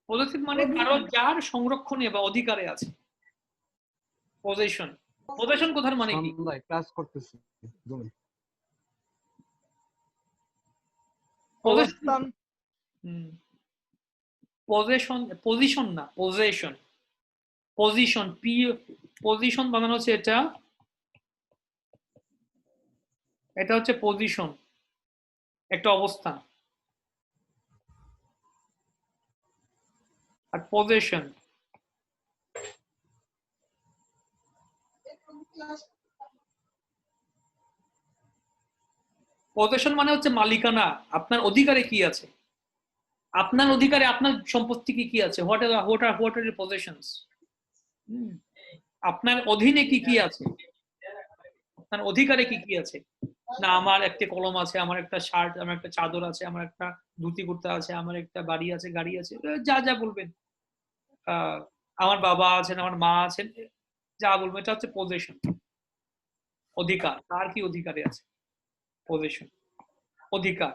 পজেসিভ মানে কারো যার সংরক্ষণে বা অধিকারে আছে। পজেশন, পজেশন কথার মানে কি? ক্লাস করতেছি অবস্থান। পজেশন, পজিশন না, পজেশন। পজিশন, পজিশন বানানো হচ্ছে এটা, এটা হচ্ছে পজিশন, একটা অবস্থান। আর পজেশন পজেশন মানে হচ্ছে মালিকানা, আপনার অধিকারে কি আছে, আপনার অধিকারে আপনার সম্পত্তি কি কি আছে, হোয়াট আর ইউর পজেশনস, আপনার অধীনে কি কি আছে, আপনার অধিকারে কি কি আছে। না আমার একটা কলম আছে, আমার একটা শার্ট, আমার একটা চাদর আছে, আমার একটা ধুতি কুর্তা আছে, আমার একটা বাড়ি আছে, গাড়ি আছে, যা যা বলবেন, আমার বাবা আছেন, আমার মা আছেন, যা বলবেন, এটা হচ্ছে পজেশন। অধিকার, কার কি অধিকারে আছে, পজেশন, অধিকার।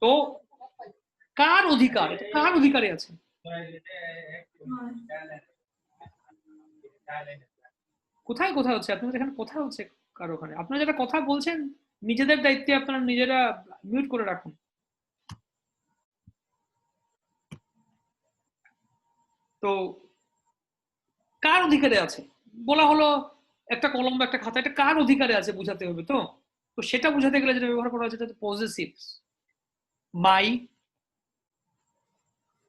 তো কার অধিকার, কার অধিকারে আছে? কোথায় কোথায় হচ্ছে আপনাদের এখানে, কোথায় হচ্ছে কার ওখানে? আপনারা যারা কথা বলছেন নিজেদের দায়িত্বে আপনারা নিজেরা মিউট করে রাখুন। তো কার অধিকারে আছে বলা হলো, একটা কলম বা একটা খাতা, এটা কার অধিকারে আছে বুঝাতে হবে। তো তো সেটা বুঝাতে গেলে যেটা ব্যবহার করা হচ্ছে এটা হচ্ছে পজেসিভ। মাই,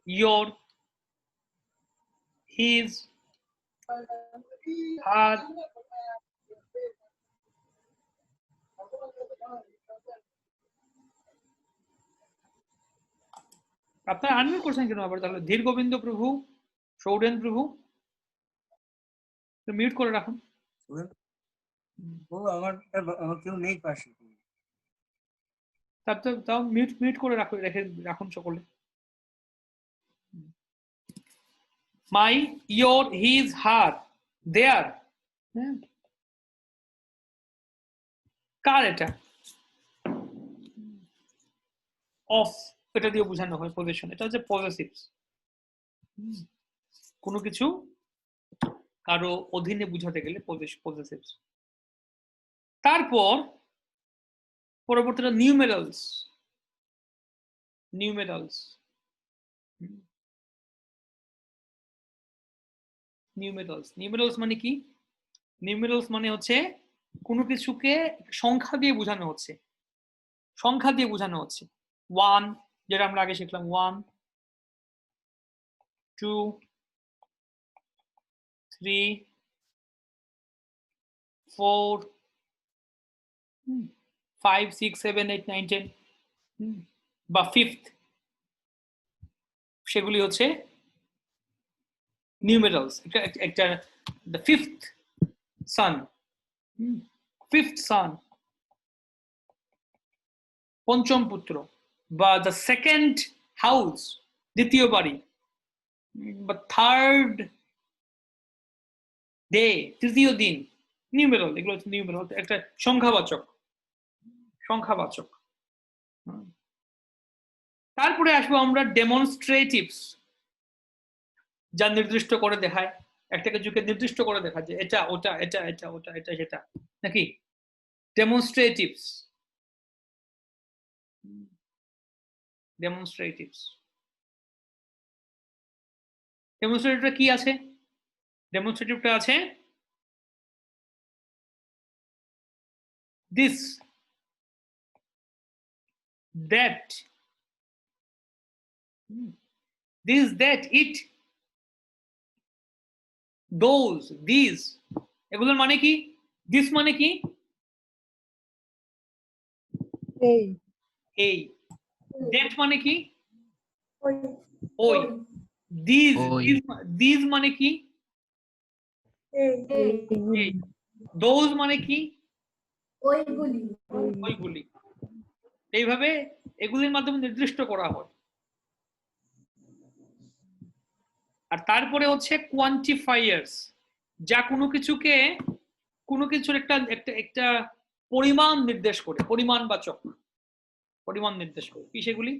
ইয়োর, হিজ, হার। আপনারা আনমিউট করছেন কেন আবার তাহলে? ধীর গোবিন্দ প্রভু, সৌরেন প্রভু, মিউট করে রাখুন। ও আমার কেউ নেই পাশে। তাও মিউট করে রাখুন সকলে। মাই, ইয়োর, হিজ, হার, দেয়ার। কার এটা? অফ, এটা দিয়ে বোঝানো হয় পজেশন। এটা হচ্ছে পজেসিভ। কোনো কিছু কারো অধীনে বুঝাতে গেলে পজেসিভ। তারপর পরবর্তীটা নিউমেরালস। নিউমেরালস, নিউমেরালস, নিউমেরালস মানে কি? নিউমেরালস মানে হচ্ছে কোনো কিছুকে সংখ্যা দিয়ে বোঝানো হচ্ছে, সংখ্যা দিয়ে বোঝানো হচ্ছে। 1, যেটা আমরা আগে শিখলাম, 1, 2, 3, 4, 5, 6, 7, 8, 9, 10 বা 5th, সেগুলি হচ্ছে নিউমেরালস। একটা the fifth son, fifth son, পঞ্চম পুত্র, বা the second house, দ্বিতীয় বাড়ি, বা থার্ড ডে, তৃতীয় দিন, নিউমেরাল। এগুলো হচ্ছে নিউমেরাল, একটা সংখ্যাবাচক, সংখ্যাবাচক। তারপরে আসবো আমরা ডেমনস্ট্রেটিভস, যা নির্দিষ্ট করে দেখায়, একটা কিছুকে নির্দিষ্ট করে দেখায় যে এটা ওটা, এটা এটা ওটা, এটা সেটা, নাকি? ডেমনস্ট্রেটিভস, ডেমনস্ট্রেটিভস। ডেমনস্ট্রেটিভটা কি আছে? ডেমনস্ট্রেটিভটা আছে this, that, this, that, it, those, these, এগুলোর মানে কি? this মানে কি? এই এই। that মানে কি? ওই ওই। these, ওই। these মানে কি? এই এই। those মানে কি? ওইগুলি ওইগুলি। এইভাবে এগুলির মাধ্যমে নির্দিষ্ট করা হয়। আর তারপরে হচ্ছে কোয়ান্টিফায়ার্স, যা কোনো কিছুর একটা পরিমাণ নির্দেশ করে, পরিমাণবাচক পরিমাণ নির্দেশ করে। কি সেগুলি?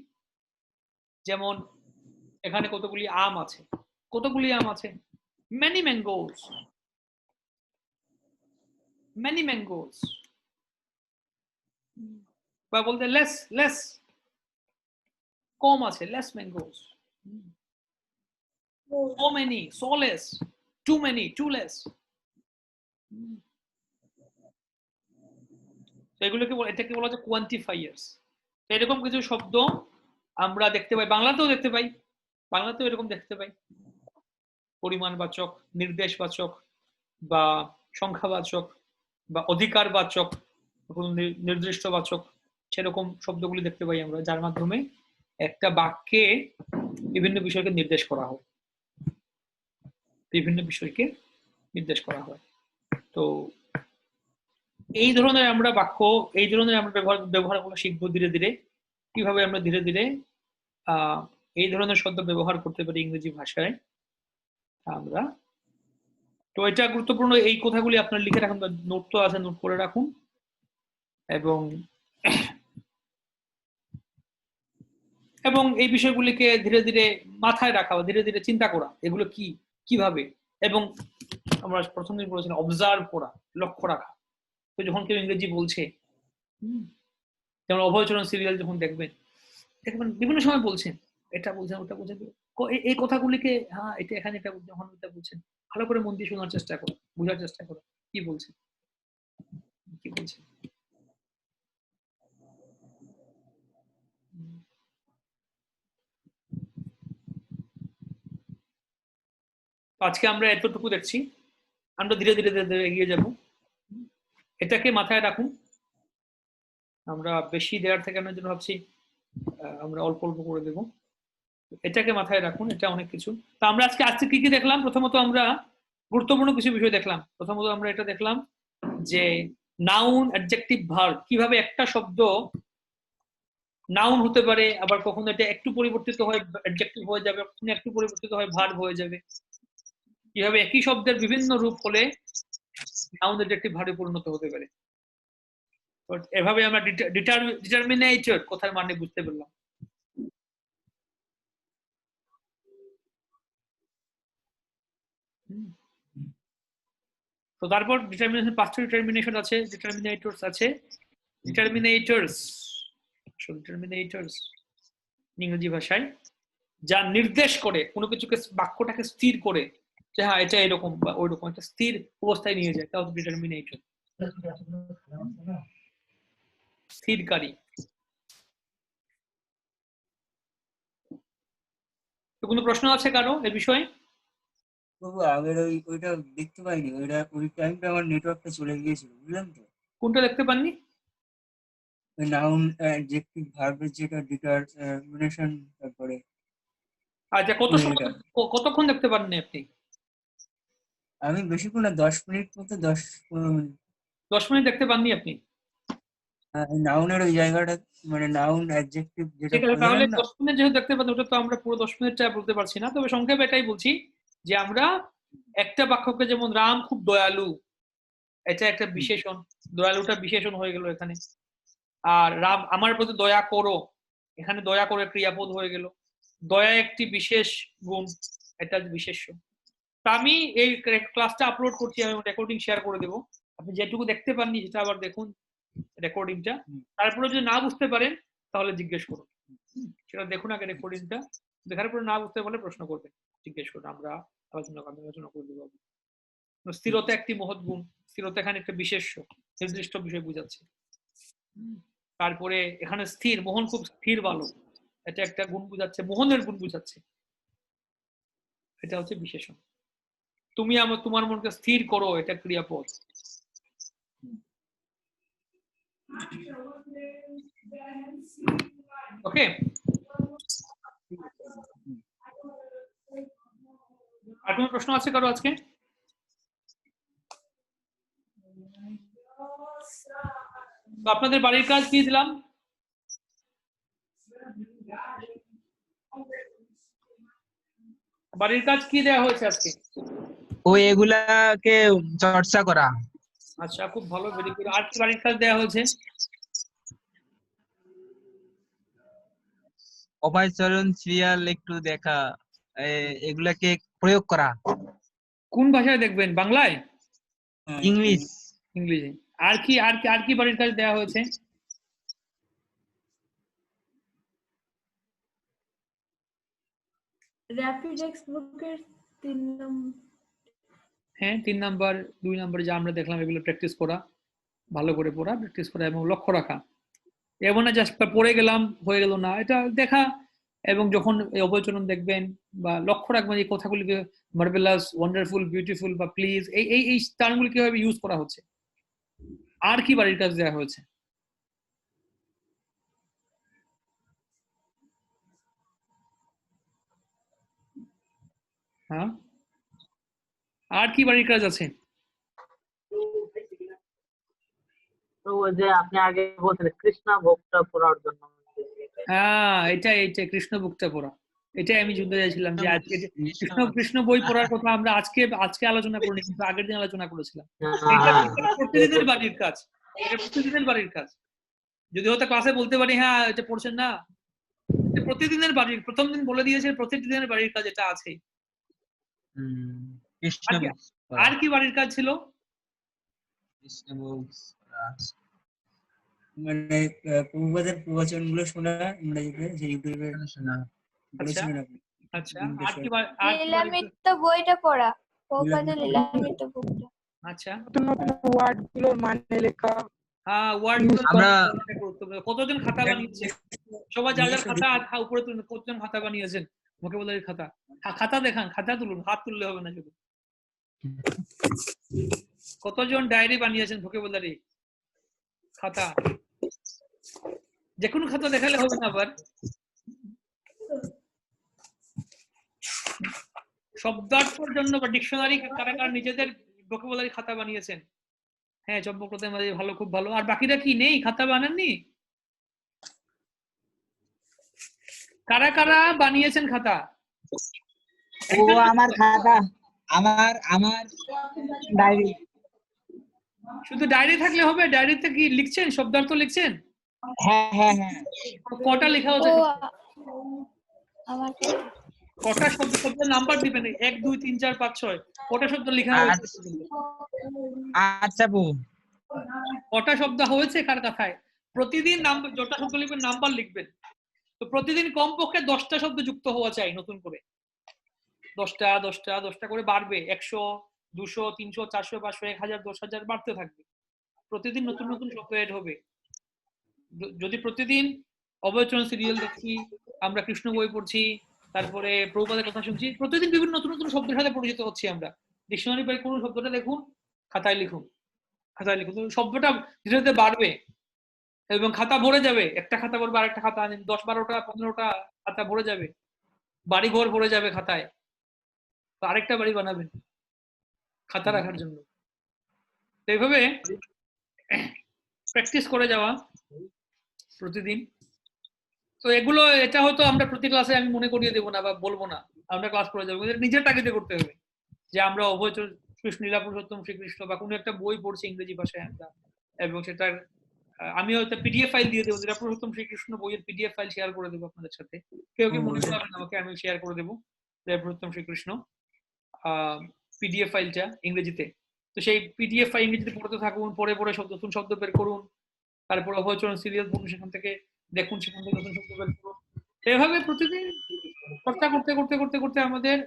যেমন এখানে কতগুলি আম আছে, কতগুলি আম আছে? many mangoes, many mangoes। বা বলতে less, less, কম আছে, less mangoes। so many, so less, too many, too less। এটাকে বলা হয় কোয়ান্টিফায়ার্স। এরকম কিছু শব্দ আমরা দেখতে পাই, বাংলাতেও দেখতে পাই, বাংলাতেও এরকম দেখতে পাই, পরিমাণবাচক, নির্দেশবাচক বা সংখ্যাবাচক বা অধিকারবাচক, নির্দিষ্টবাচক, সেরকম শব্দগুলি দেখতে পাই আমরা, যার মাধ্যমে একটা বাক্যে বিভিন্ন বিষয়কে নির্দেশ করা হয়, বিভিন্ন বিষয়কে নির্দেশ করা হয়। তো এই ধরনের আমরা বাক্য, এই ধরনের আমরা ব্যবহারগুলো শিখবো ধীরে ধীরে, কিভাবে আমরা ধীরে ধীরে এই ধরনের শব্দ ব্যবহার করতে পারি ইংরেজি ভাষায় আমরা। তো এটা গুরুত্বপূর্ণ, এই কথাগুলি আপনার লিখে রাখুন, নোট তো আছে, নোট করে রাখুন। এবং এই বিষয়গুলিকে ধীরে ধীরে মাথায় রাখা, ধীরে ধীরে চিন্তা করা, এগুলো কি, কিভাবে, এবং আমরা প্রথম দিন বলেছিলাম অবজার্ভ করা, লক্ষ্য রাখা। তো যখন কেউ ইংরেজি বলছে, যেমন অভয়চরণ সিরিয়াল যখন দেখবেন বিভিন্ন সময় বলছেন, এটা বলছেন, ওটা বলছেন, এই কথাগুলিকে, হ্যাঁ এটা এখানে এটা যখন এটা বলছেন, ভালো করে মন দিয়ে শোনার চেষ্টা করো, বোঝার চেষ্টা করো কি বলছেন, কি বলছেন। আজকে আমরা এতটুকু দেখছি, আমরা ধীরে ধীরে ধীরে ধীরে এগিয়ে যাব। এটাকে মাথায় রাখুন। আমরা বেশি দেওয়ার থেকে আমরা যেন ভাবছি আমরা অল্প অল্প করে দেব, এটাকে মাথায় রাখুন, এটা অনেক কিছু। তো আমরা আজকে কি কি দেখলাম? প্রথমত আমরা গুরুত্বপূর্ণ কিছু বিষয় দেখলাম। প্রথমত আমরা এটা দেখলাম যে নাউন, অ্যাডজেক্টিভ, ভার্ব, কিভাবে একটা শব্দ নাউন হতে পারে, আবার কখনো এটা একটু পরিবর্তিত হয় অ্যাডজেক্টিভ হয়ে যাবে, কখনো একটু পরিবর্তিত হয় ভার্ব হয়ে যাবে। কিভাবে একই শব্দের বিভিন্ন রূপ হলে নাউন অ্যাডজেক্টিভ ভার্বে পরিণত হতে পারে। এভাবে আমরা ডিটারমিনেটর কথার মানে বুঝতে পারলাম। তো তারপর ডিটারমিনেশন, পাঁচটা ডিটারমিনেশন আছে, ডিটারমিনেটরস আছে, ডিটারমিনেটরস ইংরেজি ভাষায় যা নির্দেশ করে কোনো কিছুকে, বাক্যটাকে স্থির করে, যে হ্যাঁ এটা এরকম বা ওই রকম, একটা স্থির অবস্থায় নিয়ে যায়, তাও ডিটারমিনেটর, স্থিরকারী। তো কোনো প্রশ্ন আছে কারো এ বিষয়ে? বাবু আগের ওইটা দেখতে পাইনি, ওই টাইমটা আমার নেটওয়ার্কটা চলে গিয়েছিল, বুঝলেন তো? কোনটা দেখতে পাননি? নাউন অ্যাডজেক্টিভ ভার্বের যেটা ডিটারমিনেশন, তারপরে আচ্ছা, কতক্ষণ দেখতে পাননি আপনি? আমি বেশিক্ষণ না, 10 মিনিট মতো, 10-15 মিনিট। 10 মিনিট দেখতে পাননি আপনি? নাউনের ওই জায়গাটা, মানে নাউন অ্যাডজেক্টিভ যেটা ঠিক আছে, তাহলে বললেন না, 10 মিনিট যেহেতু দেখতে পাচ্ছেন, ওটা তো আমরা পুরো 10 মিনিটটা বলতে পারছি না, তবে সংক্ষেপে এটাই বলছি যে আমরা একটা বাক্যকে, যেমন রাম খুব দয়ালু, এটা একটা বিশেষণ, দয়ালুটা বিশেষণ হয়ে গেল এখানে। আর রাম আমার প্রতি দয়া করো, এখানে দয়া করে ক্রিয়াপদ হয়ে গেল। দয়া একটি বিশেষ গুণ, এটা বিশেষ্য। তা আমি এই ক্লাসটা আপলোড করছি, আমি রেকর্ডিং শেয়ার করে দেবো, আপনি যেটুকু দেখতে পাননি সেটা আবার দেখুন রেকর্ডিংটা। তারপরে যদি না বুঝতে পারেন তাহলে জিজ্ঞেস করুন, সেটা দেখুন আগে রেকর্ডিংটা, দেখার পরে না বুঝতে পারলে প্রশ্ন করবেন। জিজ্ঞেস করুন, আমরা আলোচনা করে দেবো। স্থিরতা একটি মহৎ গুণ, স্থিরতা এখানে একটা বিশেষ নির্দিষ্ট বিষয় বোঝাচ্ছে। তারপরে এখানে স্থির, মোহন খুব স্থির বালক, এটা একটা গুণ বোঝাচ্ছে, মোহনের গুণ বোঝাচ্ছে, এটা হচ্ছে বিশেষণ। তুমি তোমার মনকে স্থির করো, এটা ক্রিয়াপদ। ওকে, আর কোনো প্রশ্ন আছে কারো আজকে? তো আপনাদের বাড়ির কাজ কি দিলাম? বাড়ির কাজ কি দেওয়া হয়েছে আজকে? ওই এগুলাকে চর্চা করা। আচ্ছা, খুব ভালো, ভেরি গুড। আর কি বাড়ির কাজ দেওয়া হয়েছে? অপায়চরণ সিরিয়াল একটু দেখা, এগুলাকে প্রয়োগ করা। কোন ভাষায় দেখবেন, বাংলায়? ইংলিশ। ইংলিশে। আর কি বাড়ির কাজ দেওয়া হয়েছে? র্যাপিড এক্সবুকের 3 নম্বর। হ্যাঁ, 3 নাম্বার 2 নাম্বার যা আমরা দেখলাম, এগুলো প্র্যাকটিস করা, ভালো করে পড়া, প্র্যাকটিস করা এবং লক্ষ্য রাখা। এমন না জাস্ট পড়ে গেলাম হয়ে গেল না, এটা দেখা। এবং যখন এই অবচরণ দেখবেন বা লক্ষ্য রাখবেন এই কথাগুলিকে, মার্ভেলাস, ওয়ান্ডারফুল, বিউটিফুল বা প্লিজ, এই টার্মগুলি কিভাবে ইউজ করা হচ্ছে। আর কি বাড়ির কাজ দেওয়া হয়েছে? হ্যাঁ, আর কি বাড়ির কাজ আছে? তো ওই যে আপনি আগে বলছিলেন কৃষ্ণ ভোগটা পড়ার জন্য। হ্যাঁ, এটা কৃষ্ণ বুকটা পড়া, এটাই আমি শুনতে চাইছিলাম যে আজকে কৃষ্ণ বই পড়ার কথা আমরা আজকে আলোচনা করিনি, কিন্তু আগের দিন আলোচনা করেছিলাম। এটা প্রতিদিনের বাড়ির কাজ, এটা প্রতিদিনের বাড়ির কাজ। যদি হয়তো ক্লাসে বলতে পারি হ্যাঁ এটা পড়ছেন না, এটা প্রতিদিনের বাড়ির, প্রথম দিন বলে দিয়েছে প্রতিদিনের বাড়ির কাজ এটা আছে। আর কি বাড়ির কাজ ছিল? মানে প্রভুপাদের প্রবচনগুলো শোনা, ইংরেজিতে যে ইউটিউবে শোনা। আচ্ছা, লীলামৃত বইটা পড়া, প্রভুপাদের লীলামৃত বইটা। আচ্ছা, নতুন নতুন ওয়ার্ড গুলোর মানে লেখা। হ্যাঁ, ওয়ার্ড কতজন খাতা বানিয়েছে? সবাই যার যার খাতা উপরে তুলুন, কতজন খাতা বানিয়েছেন? ভোকাবুলারির খাতা, খাতা দেখান, খাতা তুলুন, হাত তুললে হবে না শুধু। কতজন ডায়েরি বানিয়েছেন ভোকাবুলারি খাতা? যে কোনো খাতা দেখালে হবে না। আবার শব্দার্থের জন্য বা ডিকশনারি কারা কারা নিজেদের ভোকাবুলারি খাতা বানিয়েছেন? হ্যাঁ, চম্পকদের মাঝে ভালো, খুব ভালো। আর বাকিরা কি নেই, খাতা বানাননি? কারা কারা বানিয়েছেন খাতা? আমার খাতা, আমার ডায়েরি। শুধু ডায়েরি থাকলে হবে? ডায়েরিতে কি লিখছেন, শব্দার্থ লিখছেন? হ্যাঁ। কটা লেখা হচ্ছে? আমার কটা শব্দের নাম্বার দিবেন? 1 2 3 4 5 6 কটা শব্দ লেখা হয়েছে? আচ্ছা বউ, কটা শব্দ হয়েছে কার কথায়? প্রতিদিন নাম্বার, যটা শব্দ লিখবেন নাম্বার লিখবেন। তো প্রতিদিন কমপক্ষে 10টা শব্দ যুক্ত হওয়া চাই, নতুন করে 10টা করে বাড়বে। 100 200 300 400 500 1000 10000 বাড়তে থাকবে। প্রতিদিন নতুন নতুন শব্দ এড হবে। যদি প্রতিদিন অবচরণ সিরিয়াল দেখছি, আমরা কৃষ্ণ বই পড়ছি, তারপরে প্রভুপাদের কথা শুনছি, প্রতিদিন বিভিন্ন নতুন নতুন শব্দের সাথে পরিচিত হচ্ছি আমরা। ডিকশনারি বের করুন, শব্দটা দেখুন, খাতায় লিখুন, শব্দটা ধীরে ধীরে বাড়বে এবং খাতা ভরে যাবে। একটা খাতা ভরবে, আরেকটা খাতা আনেন, 10 12টা 15টা খাতা ভরে যাবে, বাড়ি ঘর ভরে যাবে খাতায়। তো আরেকটা বাড়ি বানাবেন খাতা রাখার জন্য। এইভাবে প্র্যাকটিস করে যাওয়া প্রতিদিন। তো এগুলো, এটা হয়তো আমরা প্রতি ক্লাসে আমি মনে করিয়ে দেবো না বা বলবো না, আমরা ক্লাস করে যাবো, নিজের তাগিদে করতে হবে যে আমরা অভয়চর কৃষ্ণ, লীলা পুরুষোত্তম শ্রীকৃষ্ণ বা কোনো একটা বই পড়ছি ইংরেজি ভাষায় আমরা, এবং সেটার আমি হয়তো পিডিএফ ফাইল দিয়ে দেবো, লীলা পুরুষোত্তম শ্রীকৃষ্ণ বইয়ের পিডিএফ ফাইল শেয়ার করে দেবো আপনাদের সাথে। কেউ মনে করাবেন আমাকে, আমি শেয়ার করে দেবো লীলা পুরুষোত্তম শ্রীকৃষ্ণ পিডিএফ ফাইলটা ইংরেজিতে। তো সেই পিডিএফ ফাইল ইংরেজিতে পড়তে থাকুন, পড়ে নতুন শব্দ বের করুন, তারপর অভয়চরণ সিরিয়াল পড়ুন, সেখান থেকে দেখুন, সেখান থেকে নতুন শব্দ বের করুন। এভাবে প্রতিদিন চর্চা করতে করতে করতে করতে আমাদের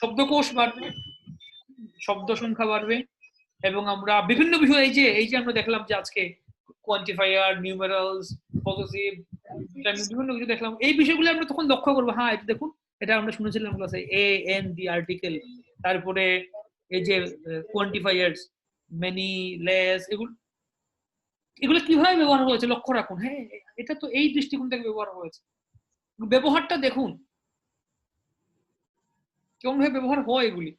শব্দকোষ বাড়বে, শব্দ সংখ্যা বাড়বে, এবং আমরা বিভিন্ন বিষয় এই যে আমরা দেখলাম যে আজকে কোয়ান্টিফায়ার, নিউমেরালস, পজিটিভ, বিভিন্ন কিছু দেখলাম, এই বিষয়গুলো আমরা তখন লক্ষ্য করবো। হ্যাঁ, এটা দেখুন, এটা আমরা শুনেছিলাম ক্লাসে, এ এন দি আর্টিকেল, তারপরে এই যে কোয়ান্টিফায়ার্স, মেনি, লেস, এগুলো কিভাবে ব্যবহার হয়েছে লক্ষ্য রাখুন। হ্যাঁ, এটা তো এই দৃষ্টিকোণ থেকে ব্যবহার হয়েছে। ব্যবহারটা দেখুন কেমন ভাবে ব্যবহার হয় এগুলি।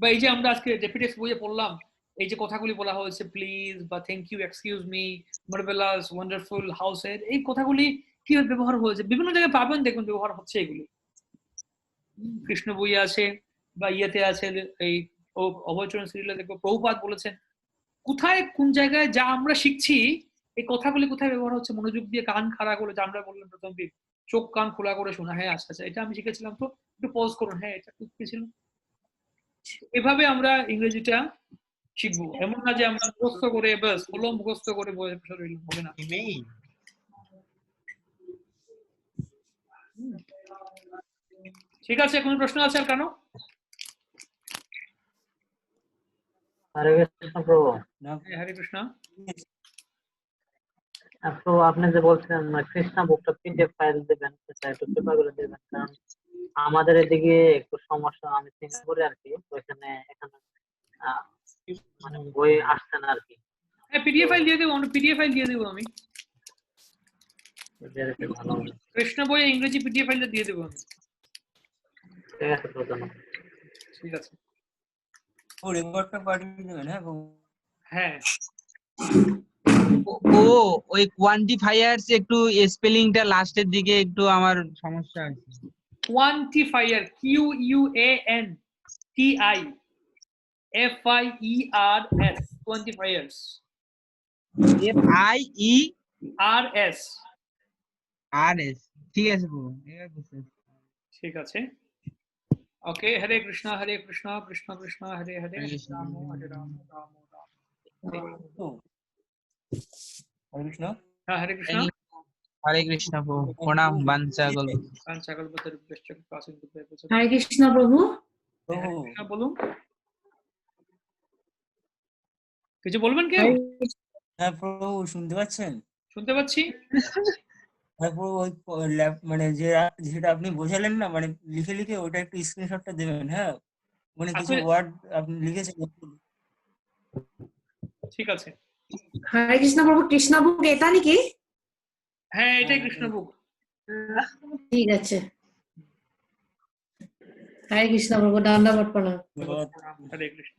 বা এই যে আমরা আজকে ডেফিটেক্স বইয়ে পড়লাম, এই যে কথাগুলি বলা হয়েছে, প্লিজ বা thank you, excuse me, marvellous, wonderful, হাউসের, এই কথাগুলি কিভাবে ব্যবহার হয়েছে বিভিন্ন জায়গায় পাবেন, দেখুন ব্যবহার হচ্ছে এগুলি। কৃষ্ণ বইয়ে আছে বা ইয়েতে আছে, এই অভয়চরণ সিরিয়ালে দেখবো প্রভুপাদ বলেছেন কোথায় কোন জায়গায় যা আমরা শিখছি এই কথাগুলি কোথায় ব্যবহার হচ্ছে। মনোযোগ দিয়ে কান খাড়া করে, যা আমরা বললাম প্রথম দিন, চোখ কান খোলা করে শোনা। হ্যাঁ, আচ্ছা আচ্ছা, এটা আমি শিখেছিলাম, তো একটু পজ করুন, হ্যাঁ এটা কি ছিল। এভাবে আমরা ইংরেজিটা শিখবো। এমন না যে আমরা মুখস্থ করে বাস হলো, মুখস্থ করে বইয়ের পেছনে রইলাম, হবে না। ঠিক আছে, কোনো প্রশ্ন আছে আর কেন? হরে কৃষ্ণ প্রভু। হরে কৃষ্ণ। প্রভু আপনি যে বলছিলেন কৃষ্ণা বুকটা পিডিএফ ফাইল দেবেন, সেটা একটু কৃপা করে দেবেন, কারণ আমাদের এদিকে একটু সমস্যা, আমি সিঙ্গাপুরে আর কি, তো এখানে মানে বই আসছে না আর কি। হ্যাঁ, পিডিএফ ফাইল দিয়ে দেবো, পিডিএফ ফাইল দিয়ে দেবো আমি। ভালো হবে। কৃষ্ণ বইয়ে ইংরেজি পিডিএফ ফাইলটা দিয়ে দেবো আমি। ঠিক আছে প্রধান। ঠিক আছে, ও রেকর্ডটা পাঠিয়ে দেবেন। হ্যাঁ হ্যাঁ। ও ওই কোয়ান্টিফায়ার্স একটু স্পেলিংটা লাস্টের দিকে একটু আমার সমস্যা আছে। Quantifier, QUANTIFIERS, quantifiers, FIERS। ঠিক আছে প্রভু, এবার বুঝতে পেরেছি। ঠিক আছে, ওকে। হরে কৃষ্ণ কৃষ্ণ কৃষ্ণ হরে হরে, হরে কৃষ্ণ। রাম হরে রাম, রাম রাম। হরে কৃষ্ণ। হ্যাঁ, হরে কৃষ্ণ। হরে কৃষ্ণ প্রভু, প্রণাম। বাঞ্ছা গল্প হরে কৃষ্ণ প্রভু। বলুন, কিছু বলবেন কেউ? হ্যাঁ প্রভু, শুনতে পাচ্ছেন? শুনতে পাচ্ছি। হ্যাঁ প্রভু, ওই মানে যেটা আপনি বোঝালেন না, মানে লিখে লিখে ওটা একটু স্ক্রিনশটটা দেবেন। হ্যাঁ, মানে কিছু ওয়ার্ড আপনি লিখেছেন। ঠিক আছে। হরে কৃষ্ণ প্রভু, কৃষ্ণ বুক এটা নাকি? হ্যাঁ, এটাই কৃষ্ণ বুক। ঠিক আছে। হরে কৃষ্ণ প্রভু, দণ্ডবত প্রণাম। হরে কৃষ্ণ।